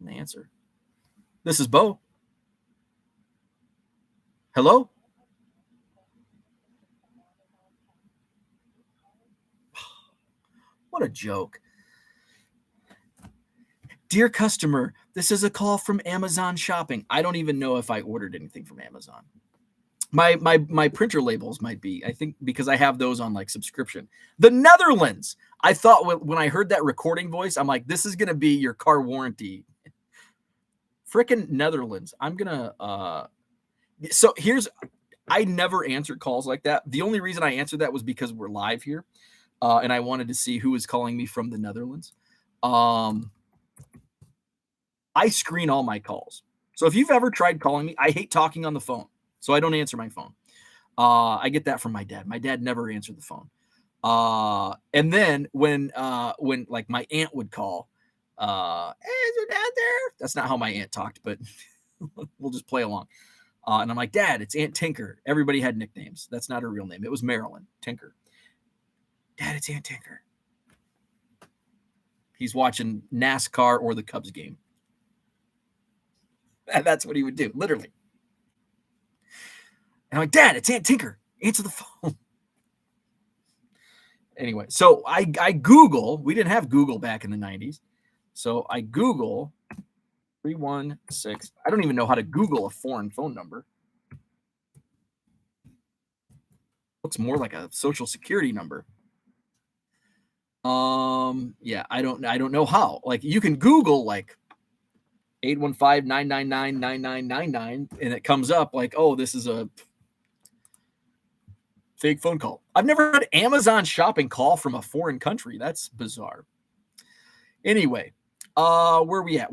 And the answer. This is Bo. Hello? What a joke. Dear customer, this is a call from Amazon Shopping. I don't even know if I ordered anything from Amazon. My printer labels might be, I think, because I have those on like subscription. The Netherlands. I thought when I heard that recording voice, I'm like, this is going to be your car warranty. Frickin' Netherlands. I'm going to, I never answered calls like that. The only reason I answered that was because we're live here. And I wanted to see who was calling me from the Netherlands. I screen all my calls. So if you've ever tried calling me, I hate talking on the phone. So I don't answer my phone. I get that from my dad. My dad never answered the phone. And then when like my aunt would call, hey, is your dad there? That's not how my aunt talked, but we'll just play along. And I'm like, Dad, it's Aunt Tinker. Everybody had nicknames. That's not her real name. It was Marilyn Tinker. Dad, it's Aunt Tinker. He's watching NASCAR or the Cubs game. And that's what he would do, literally. And I'm like, Dad, it's Aunt Tinker. Answer the phone. Anyway, so I Google. We didn't have Google back in the 90s. So I Google 316. I don't even know how to Google a foreign phone number. Looks more like a social security number. Yeah, I don't know how. Like you can Google like 815-999-9999 and it comes up like, oh, this is a fake phone call. I've never had Amazon Shopping call from a foreign country. That's bizarre. Anyway, where we at?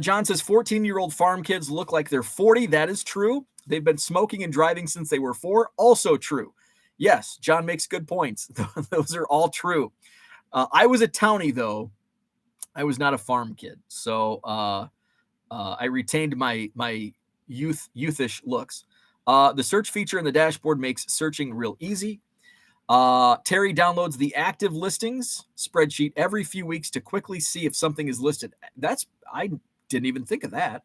John says 14-year-old farm kids look like they're 40. That is true. They've been smoking and driving since they were 4. Also true. Yes, John makes good points. Those are all true. I was a townie, though. I was not a farm kid. So I retained my youthish looks. The search feature in the dashboard makes searching real easy. Terry downloads the active listings spreadsheet every few weeks to quickly see if something is listed. I didn't even think of that.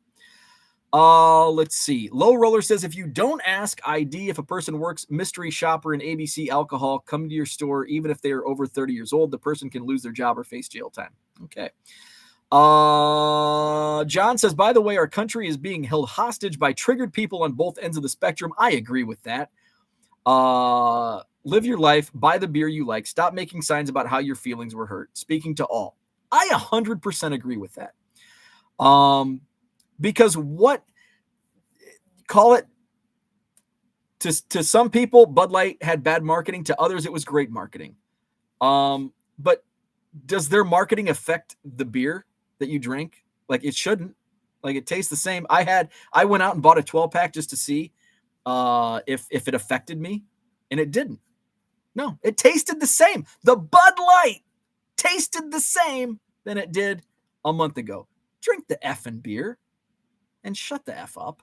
Let's see. Low Roller says, if you don't ask ID if a person works mystery shopper in ABC alcohol, come to your store, even if they are over 30 years old, the person can lose their job or face jail time. Okay. John says, by the way, our country is being held hostage by triggered people on both ends of the spectrum. I agree with that. Live your life, buy the beer you like, stop making signs about how your feelings were hurt. Speaking to all. I 100% agree with that. Because call it, to some people, Bud Light had bad marketing. To others, it was great marketing. But does their marketing affect the beer that you drink? Like it shouldn't. Like it tastes the same. I went out and bought a 12-pack just to see if it affected me, and it didn't. No, it tasted the same. The Bud Light tasted the same than it did a month ago. Drink the effing beer and shut the F up.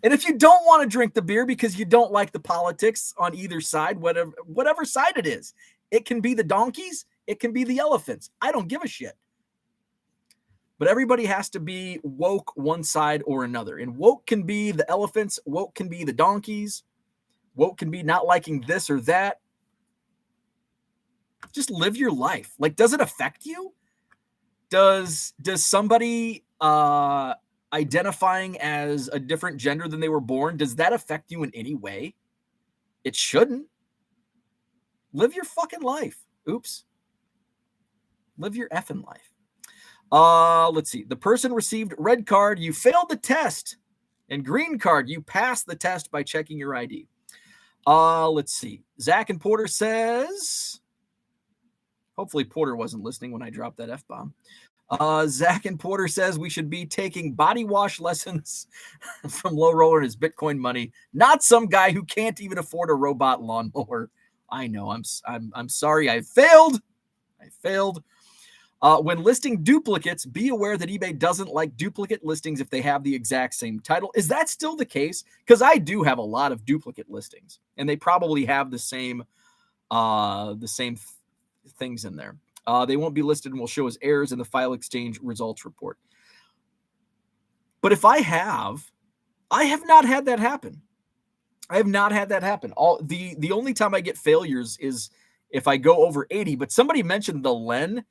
And if you don't want to drink the beer because you don't like the politics on either side, whatever side it is, it can be the donkeys, it can be the elephants. I don't give a shit. But everybody has to be woke one side or another. And woke can be the elephants, woke can be the donkeys, woke can be not liking this or that. Just live your life. Like, does it affect you? Does somebody identifying as a different gender than they were born, does that affect you in any way? It shouldn't. Live your fucking life. Oops. Live your effing life. Let's see. The person received red card. You failed the test. And green card. You passed the test by checking your ID. Let's see. Zach and Porter says, hopefully Porter wasn't listening when I dropped that F-bomb. Zach and Porter says we should be taking body wash lessons from Low Roller and his Bitcoin money, not some guy who can't even afford a robot lawnmower. I know. I'm sorry. I failed. When listing duplicates, be aware that eBay doesn't like duplicate listings if they have the exact same title. Is that still the case? Because I do have a lot of duplicate listings, and they probably have the same things in there. They won't be listed and will show as errors in the file exchange results report. But if I have not had that happen. I have not had that happen. The only time I get failures is if I go over 80. But somebody mentioned the len,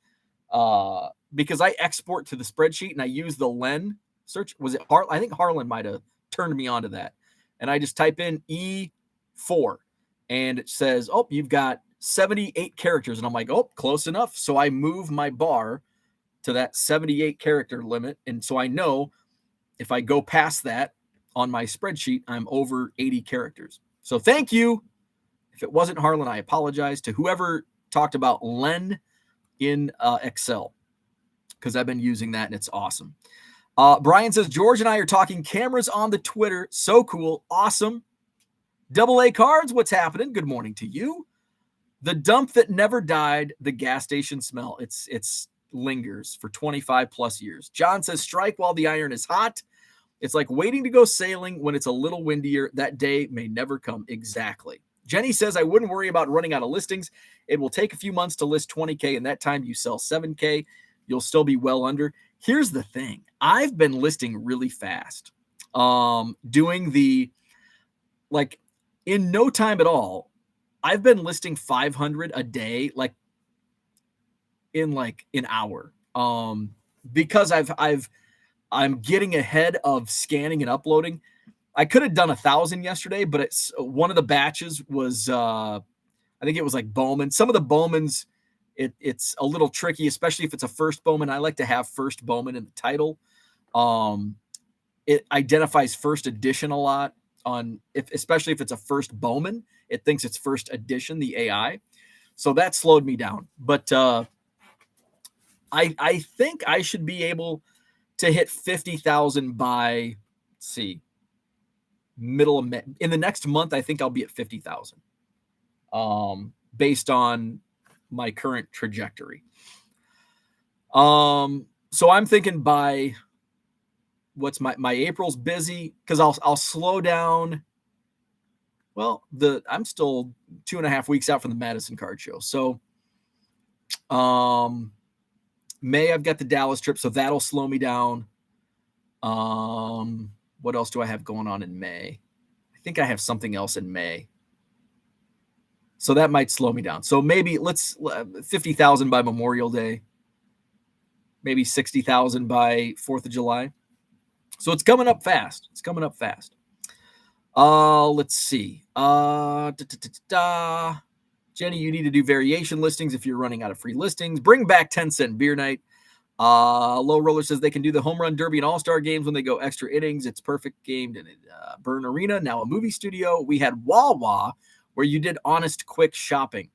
because I export to the spreadsheet and I use the len search. Was it I think Harlan might have turned me on to that. And I just type in E4 and it says, oh, you've got 78 characters. And I'm like, oh, close enough. So I move my bar to that 78 character limit. And so I know if I go past that on my spreadsheet, I'm over 80 characters. So thank you. If it wasn't Harlan, I apologize to whoever talked about len in Excel, because I've been using that and it's awesome. Brian says, George and I are talking cameras on the Twitter. So cool. Awesome. AA Cards, what's happening? Good morning to you. The dump that never died, the gas station smell. It's lingers for 25 plus years. John says, strike while the iron is hot. It's like waiting to go sailing when it's a little windier. That day may never come. Exactly. Jenny says, I wouldn't worry about running out of listings. It will take a few months to list 20K, and that time you sell 7K. You'll still be well under. Here's the thing. I've been listing really fast. Doing the, like, in no time at all, I've been listing 500 a day, like in an hour. Because I'm getting ahead of scanning and uploading. I could have done 1,000 yesterday, but it's one of the batches was, I think it was like Bowman. Some of the Bowmans, it's a little tricky, especially if it's a first Bowman. I like to have first Bowman in the title. It identifies first edition a lot especially if it's a first Bowman, it thinks it's first edition, the AI. So that slowed me down. But I think I should be able to hit 50,000 by, let's see, middle of May. In the next month, I think I'll be at 50,000 based on my current trajectory. So I'm thinking by what's my April's busy because I'll slow down. Well, I'm still 2.5 weeks out from the Madison Card Show. So May, I've got the Dallas trip, so that'll slow me down. What else do I have going on in May? I think I have something else in May. So that might slow me down. So maybe let's 50,000 by Memorial Day. Maybe 60,000 by 4th of July. So it's coming up fast. Let's see. Jenny, you need to do variation listings if you're running out of free listings. Bring back 10-cent beer night. Low Roller says they can do the home run derby and all-star games when they go extra innings. It's perfect gamed in Burn Arena, now a movie studio. We had Wawa, where you did honest, quick shopping.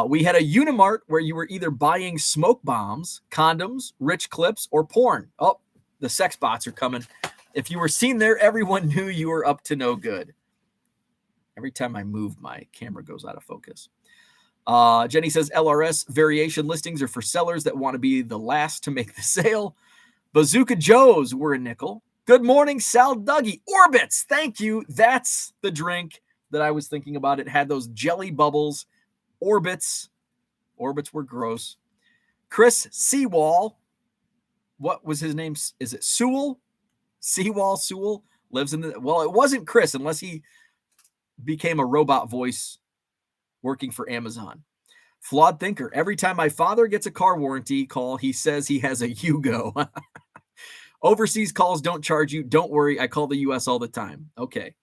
We had a Unimart where you were either buying smoke bombs, condoms, rich clips, or porn. Oh, the sex bots are coming. If you were seen there, everyone knew you were up to no good. Every time I move, my camera goes out of focus. Jenny says LRS variation listings are for sellers that want to be the last to make the sale. Bazooka Joes were a nickel. Good morning, Sal Dougie. Orbits, thank you. That's the drink that I was thinking about. It had those jelly bubbles. Orbits. Orbits were gross. Chris Seawall. What was his name? Is it Sewell? Sewell lives in the... Well, it wasn't Chris unless he became a robot voice working for Amazon. Flawed thinker. Every time my father gets a car warranty call, he says he has a Yugo. Overseas calls don't charge you. Don't worry. I call the US all the time. Okay.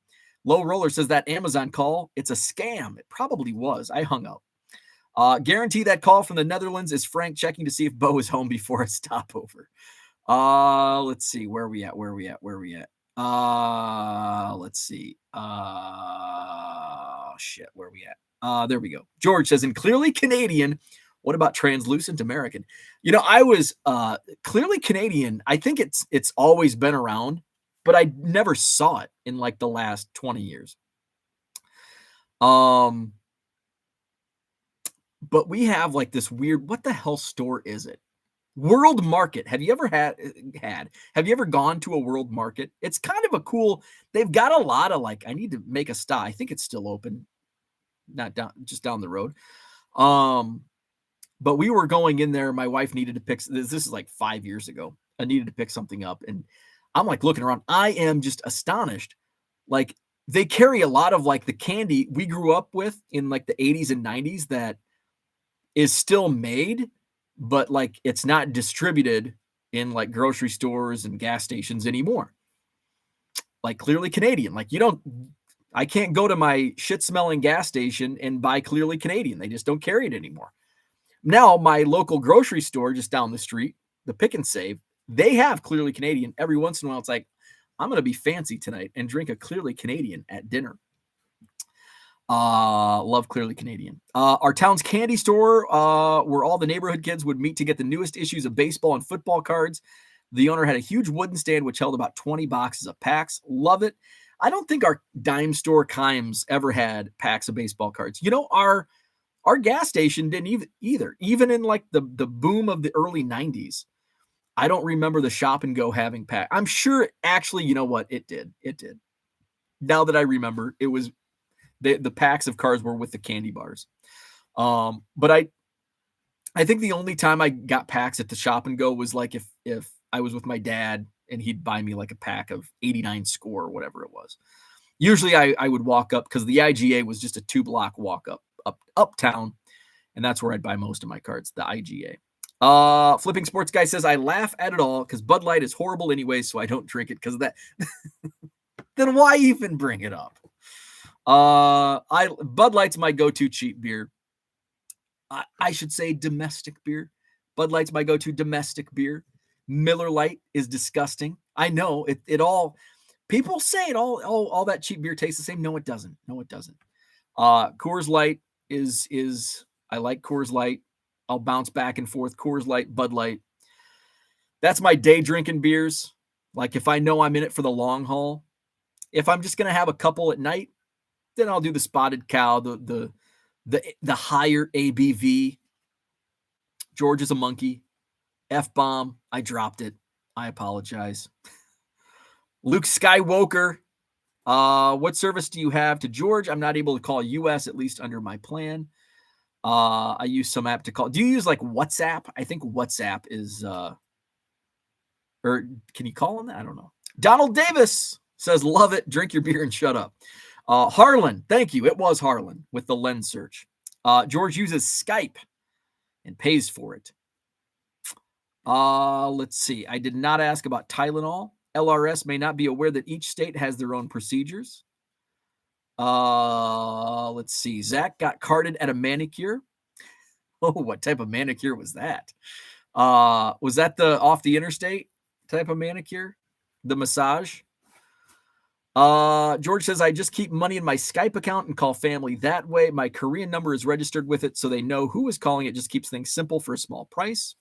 Low Roller says that Amazon call, it's a scam. It probably was. I hung up. Guarantee that call from the Netherlands is Frank checking to see if Bo is home before a stopover. Let's see. Where are we at? Let's see. Shit. Where are we at? There we go. George says, and clearly Canadian. What about translucent American? I was clearly Canadian. I think it's always been around, but I never saw it in like the last 20 years. But we have like this weird, what the hell store is it? World Market. Have you ever have you ever gone to a World Market? It's kind of a cool, they've got a lot of like, I need to make a stop. I think it's still open. Not down, just down the road. But we were going in there. My wife needed to pick, this is like 5 years ago. I needed to pick something up. And I'm like looking around. I am just astonished. Like they carry a lot of like the candy we grew up with in like the 80s and 90s that is still made, but like it's not distributed in like grocery stores and gas stations anymore. Like clearly Canadian. Like I can't go to my shit smelling gas station and buy clearly Canadian. They just don't carry it anymore. Now, my local grocery store just down the street, the Pick and Save, they have clearly Canadian. Every once in a while, it's like, I'm going to be fancy tonight and drink a clearly Canadian at dinner. Love clearly Canadian. Our town's candy store, where all the neighborhood kids would meet to get the newest issues of baseball and football cards. The owner had a huge wooden stand which held about 20 boxes of packs. Love it. I don't think our dime store Kimes ever had packs of baseball cards. Our gas station didn't either. Even in like the boom of the early 90s, I don't remember the Shop and Go having pack. I'm sure actually, you know what? It did. Now that I remember, it was the packs of cards were with the candy bars. But I think the only time I got packs at the Shop and Go was like if I was with my dad and he'd buy me like a pack of 89 Score or whatever it was. Usually I would walk up because the IGA was just a 2-block walk uptown, and that's where I'd buy most of my cards, the IGA. Flipping Sports Guy says, I laugh at it all because Bud Light is horrible anyway, so I don't drink it because of that. Then why even bring it up? Bud Light's my go-to cheap beer. I should say domestic beer. Bud Light's my go-to domestic beer. Miller Lite is disgusting. I know it all. People say it all that cheap beer tastes the same. No, it doesn't. Coors Light is I like Coors Light. I'll bounce back and forth. Coors Light, Bud Light. That's my day drinking beers. Like if I know I'm in it for the long haul. If I'm just gonna have a couple at night, then I'll do the Spotted Cow, the higher ABV. George is a monkey. F-bomb. I dropped it. I apologize. Luke Skywalker. What service do you have to George? I'm not able to call US, at least under my plan. I use some app to call. Do you use like WhatsApp? I think WhatsApp is, or can you call on that? I don't know. Donald Davis says, love it. Drink your beer and shut up. Harlan, thank you. It was Harlan with the lens search. George uses Skype and pays for it. Let's see. I did not ask about Tylenol. LRS may not be aware that each state has their own procedures. Let's see. Zach got carded at a manicure. Oh, what type of manicure was that? Was that the off the interstate type of manicure? The massage? George says, I just keep money in my Skype account and call family that way. My Korean number is registered with it, so they know who is calling. It just keeps things simple for a small price.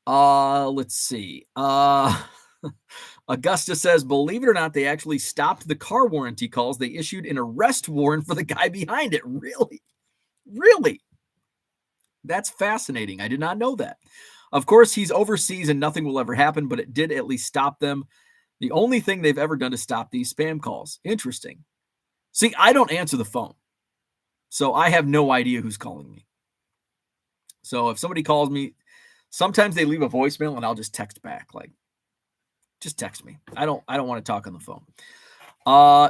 Let's see. Augusta says, believe it or not, they actually stopped the car warranty calls. They issued an arrest warrant for the guy behind it. Really? That's fascinating. I did not know that. Of course, he's overseas and nothing will ever happen, but it did at least stop them. The only thing they've ever done to stop these spam calls. Interesting. See, I don't answer the phone, so I have no idea who's calling me. So if somebody calls me, sometimes they leave a voicemail and I'll just text back, like, just text me. I don't want to talk on the phone.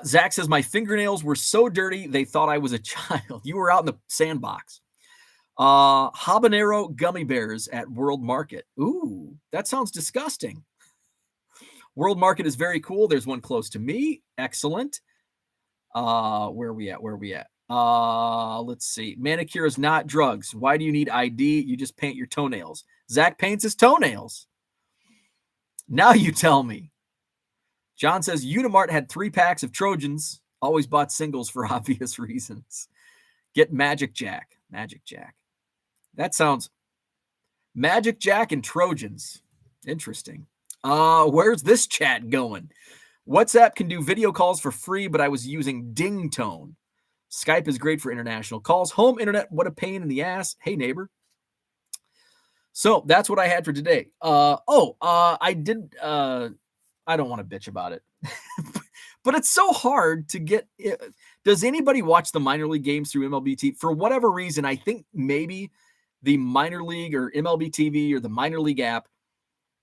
Zach says, my fingernails were so dirty they thought I was a child. You were out in the sandbox. Habanero gummy bears at World Market. Ooh, that sounds disgusting. World Market is very cool. There's one close to me. Excellent. Where are we at? Let's see. Manicure is not drugs. Why do you need ID? You just paint your toenails. Zach paints his toenails. Now you tell me. John says Unimart had 3 packs of Trojans. Always bought singles for obvious reasons. Get Magic Jack. Magic Jack. That sounds... Magic Jack and Trojans. Interesting. Where's this chat going? WhatsApp can do video calls for free, but I was using Ding Tone. Skype is great for international calls. Home internet, what a pain in the ass. Hey, neighbor. So that's what I had for today. I did... I don't want to bitch about it. But it's so hard to get... Does anybody watch the minor league games through MLB TV? For whatever reason, I think maybe the minor league or MLB TV or the minor league app,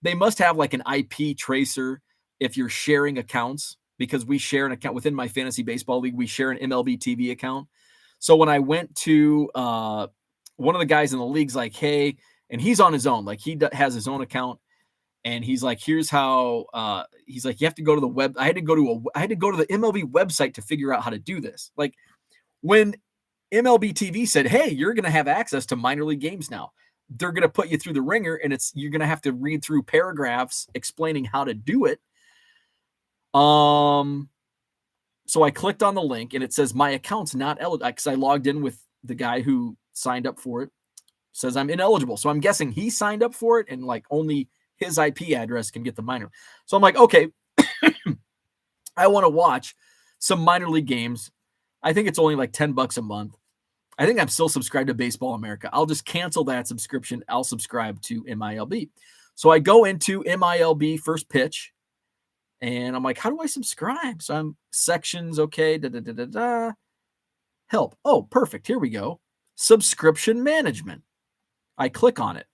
they must have like an IP tracer if you're sharing accounts, because we share an account within my fantasy baseball league. We share an MLB TV account. So when I went to one of the guys in the league's like, hey, and he's on his own, like he has his own account. And he's like, here's how, he's like, you have to go to the web. I had to go to the MLB website to figure out how to do this. Like when MLB TV said, hey, you're going to have access to minor league games now. They're going to put you through the ringer, and you're going to have to read through paragraphs explaining how to do it. So I clicked on the link, and it says my account's not eligible because I logged in with the guy who signed up for it. Says I'm ineligible. So I'm guessing he signed up for it, and like only his IP address can get the minor. So I'm like, okay, I want to watch some minor league games. I think it's only like $10 a month. I think I'm still subscribed to Baseball America. I'll just cancel that subscription. I'll subscribe to MILB. So I go into MILB First Pitch, and I'm like, how do I subscribe? So I'm sections, okay, help. Oh, perfect. Here we go. Subscription management. I click on it.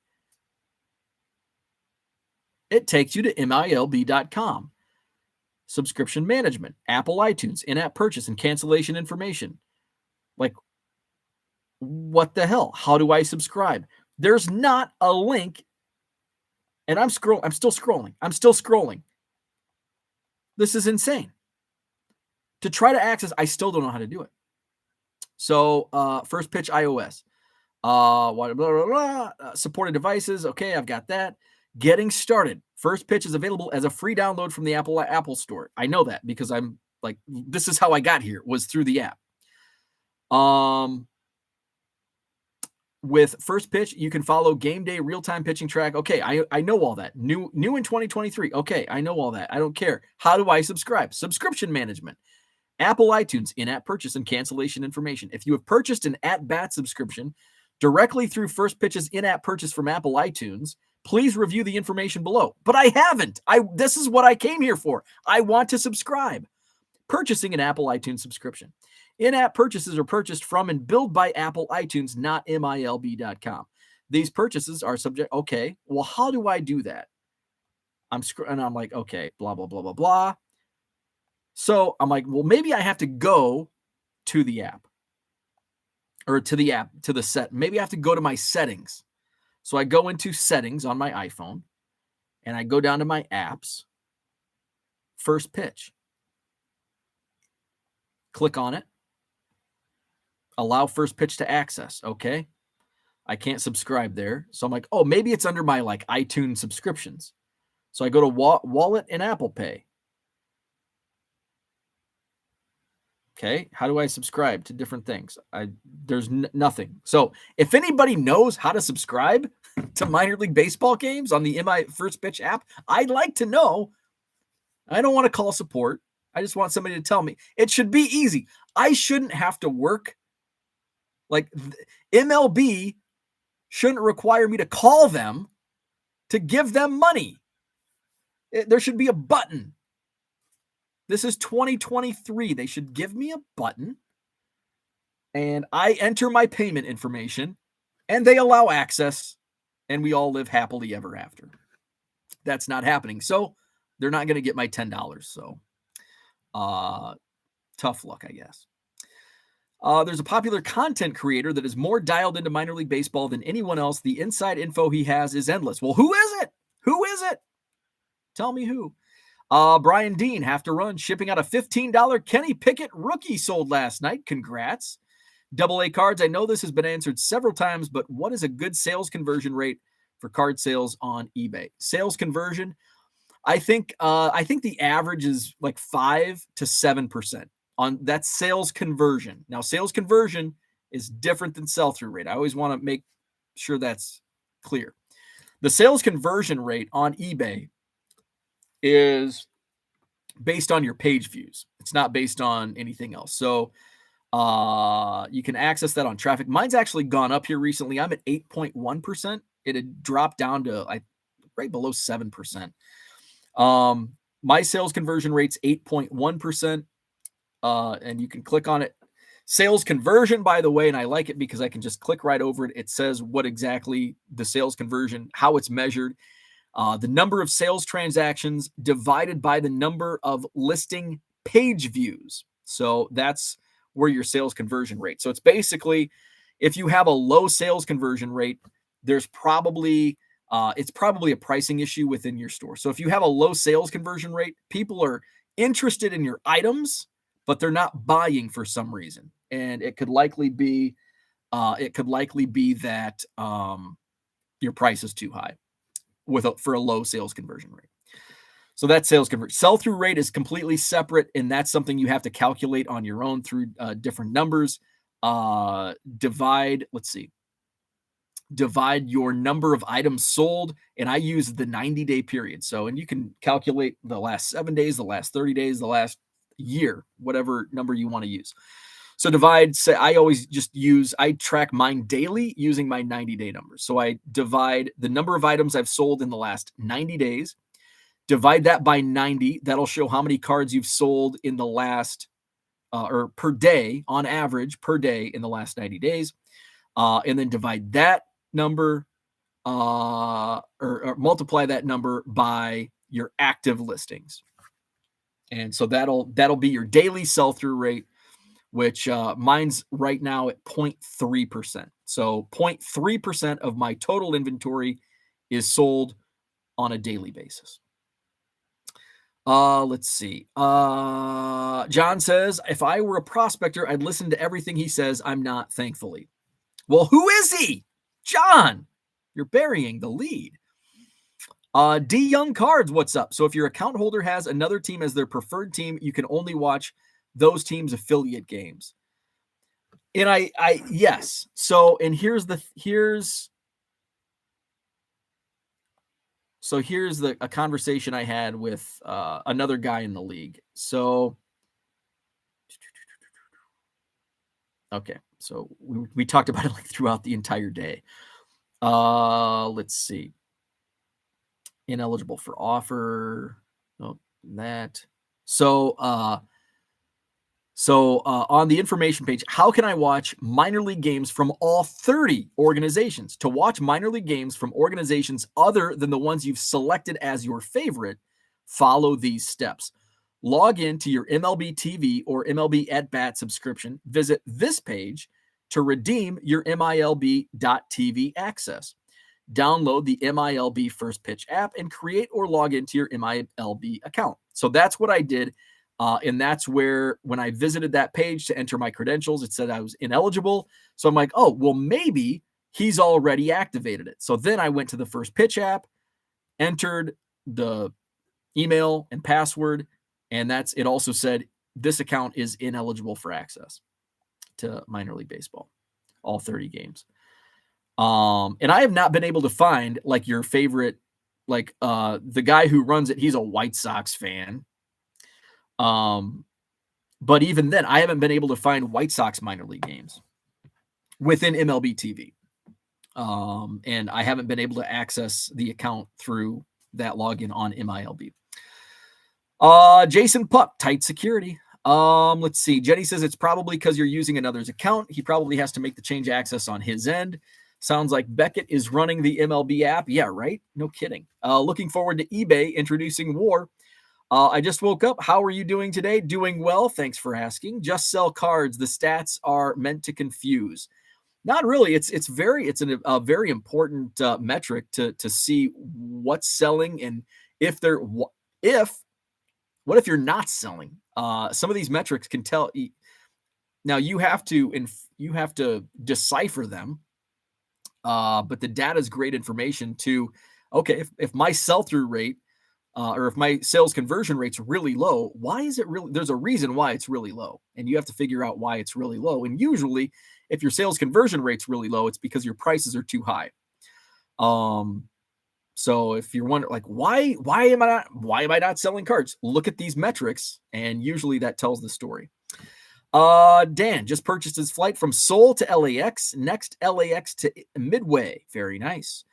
It takes you to MILB.com. Subscription management, Apple iTunes, in-app purchase and cancellation information. Like, what the hell? How do I subscribe? There's not a link. And I'm still scrolling. This is insane. To try to access, I still don't know how to do it. So, First Pitch iOS. Supported devices. Okay, I've got that. Getting started. First Pitch is available as a free download from the Apple Store. I know that because I'm like, this is how I got here, was through the app. With First Pitch, you can follow game day real-time pitching track. Okay, I know all that. New in 2023. Okay, I know all that. I don't care. How do I subscribe? Subscription management. Apple iTunes, in-app purchase and cancellation information. If you have purchased an at-bat subscription directly through First Pitch's in-app purchase from Apple iTunes, please review the information below. But I haven't. This is what I came here for. I want to subscribe. Purchasing an Apple iTunes subscription. In-app purchases are purchased from and billed by Apple iTunes, not MILB.com. These purchases are subject. Okay, well, how do I do that? I'm like, okay, blah, blah, blah, blah, blah. So I'm like, well, maybe I have to go to the app. Or to the set. Maybe I have to go to my settings. So I go into settings on my iPhone, and I go down to my apps, First Pitch. Click on it. Allow First Pitch to access. Okay. I can't subscribe there. So I'm like, oh, maybe it's under my like iTunes subscriptions. So I go to Wallet and Apple Pay. Okay. How do I subscribe to different things? There's nothing. So if anybody knows how to subscribe to minor league baseball games on the First Pitch app, I'd like to know. I don't want to call support. I just want somebody to tell me. It should be easy. I shouldn't have to work. Like MLB shouldn't require me to call them to give them money. There should be a button. This is 2023. They should give me a button, and I enter my payment information, and they allow access, and we all live happily ever after. That's not happening. So they're not going to get my $10. So tough luck, I guess. There's a popular content creator that is more dialed into minor league baseball than anyone else. The inside info he has is endless. Well, who is it? Who is it? Tell me who. Brian Dean, have to run, shipping out a $15 Kenny Pickett rookie sold last night. Congrats. Double A cards. I know this has been answered several times, but what is a good sales conversion rate for card sales on eBay? Sales conversion, I think the average is like 5 to 7% on that sales conversion. Now, sales conversion is different than sell-through rate. I always want to make sure that's clear. The sales conversion rate on eBay is based on your page views. It's not based on anything else. So you can access that on traffic. Mine's actually gone up here recently. I'm at 8.1%. It had dropped down to right below 7%. My sales conversion rate's 8.1%. And you can click on it. Sales conversion, by the way, and I like it because I can just click right over it. It says what exactly the sales conversion, how it's measured. The number of sales transactions divided by the number of listing page views. So that's where your sales conversion rate. So it's basically, if you have a low sales conversion rate, there's probably it's probably a pricing issue within your store. So if you have a low sales conversion rate, people are interested in your items, but they're not buying for some reason. And it could likely be that your price is too high for a low sales conversion rate. So that sales conversion. Sell-through rate is completely separate, and that's something you have to calculate on your own through different numbers. Divide your number of items sold, and I use the 90-day period. So, and you can calculate the last 7 days, the last 30 days, the last year, whatever number you want to use. So I track mine daily using my 90-day numbers. So I divide the number of items I've sold in the last 90 days, divide that by 90. That'll show how many cards you've sold in the last, or per day, on average, per day in the last 90 days. And then divide that number, or multiply that number by your active listings. And so that'll be your daily sell-through rate, which mine's right now at 0.3%. So 0.3% of my total inventory is sold on a daily basis. Let's see. John says, if I were a prospector, I'd listen to everything he says. I'm not, thankfully. Well, who is he? John, you're burying the lead. D Young Cards, what's up? So if your account holder has another team as their preferred team, you can only watch those teams' affiliate games. And yes. So, and here's a conversation I had with another guy in the league. So, okay. So we talked about it like throughout the entire day. Let's see. Ineligible for offer. Oh, that. So on the information page, how can I watch minor league games from all 30 organizations? To watch minor league games from organizations other than the ones you've selected as your favorite, follow these steps. Log in to your MLB TV or MLB At Bat subscription. Visit this page to redeem your MiLB.TV access. Download the MiLB First Pitch app and create or log into your MiLB account. So that's what I did. And that's where, when I visited that page to enter my credentials, it said I was ineligible. So I'm like, oh, well, maybe he's already activated it. So then I went to the First Pitch app, entered the email and password, and it also said this account is ineligible for access to minor league baseball, all 30 games. And I have not been able to find like your favorite, like the guy who runs it, he's a White Sox fan. But even then, I haven't been able to find White Sox minor league games within MLB TV. And I haven't been able to access the account through that login on MiLB. Jason Puck, tight security. Let's see. Jenny says it's probably because you're using another's account. He probably has to make the change access on his end. Sounds like Beckett is running the MLB app. Yeah, right? No kidding. Looking forward to eBay introducing WAR. I just woke up. How are you doing today? Doing well. Thanks for asking. Just sell cards. The stats are meant to confuse. Not really. It's a very important metric to see what's selling, and if What if you're not selling? Some of these metrics can tell. Now you have to decipher them, but the data is great information to. Okay, if my sell-through rate or if my sales conversion rate's really low, why is it really? There's a reason why it's really low, and you have to figure out why it's really low. And usually, if your sales conversion rate's really low, it's because your prices are too high. So if you're wondering, like, why am I not selling cards? Look at these metrics, and usually that tells the story. Dan just purchased his flight from Seoul to LAX, next LAX to Midway. Very nice.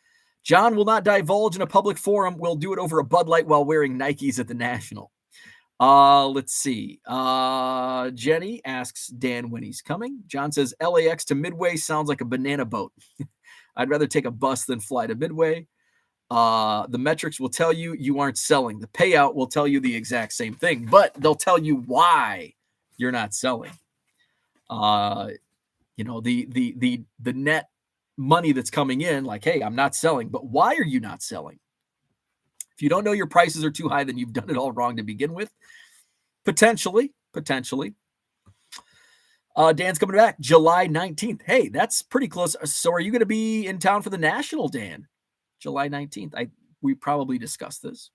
John will not divulge in a public forum. We'll do it over a Bud Light while wearing Nikes at the National. Let's see. Jenny asks Dan when he's coming. John says LAX to Midway sounds like a banana boat. I'd rather take a bus than fly to Midway. The metrics will tell you aren't selling. The payout will tell you the exact same thing, but they'll tell you why you're not selling. The net money that's coming in, like, hey, I'm not selling, but why are you not selling? If you don't know your prices are too high, then you've done it all wrong to begin with. Potentially. Dan's coming back July 19th. Hey, that's pretty close. So are you going to be in town for the National, Dan? July 19th. We probably discussed this.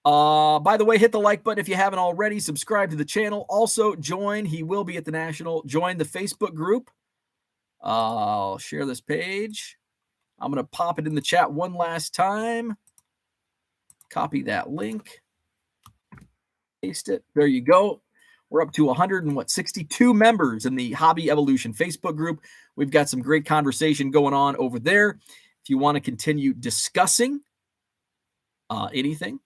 By the way, hit the like button if you haven't already. Subscribe to the channel. Also, he will be at the National. Join the Facebook group. I'll share this page. I'm going to pop it in the chat one last time. Copy that link. Paste it. There you go. We're up to 162 members in the Hobby Evolution Facebook group. We've got some great conversation going on over there. If you want to continue discussing anything,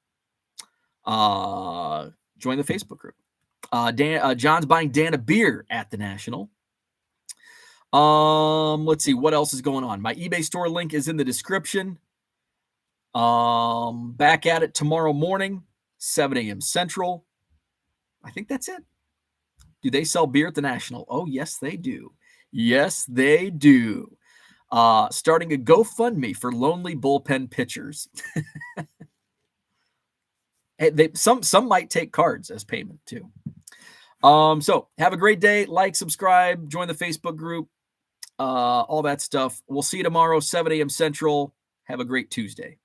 join the Facebook group. John's buying Dan a beer at the National. Let's see what else is going on. My eBay store link is in the description. Back at it tomorrow morning, 7 a.m. Central. I think that's it. Do they sell beer at the National? Oh, yes, they do. Yes, they do. Starting a GoFundMe for lonely bullpen pitchers. Some might take cards as payment too. So have a great day. Like, subscribe, join the Facebook group, all that stuff. We'll see you tomorrow, 7 a.m. Central. Have a great Tuesday.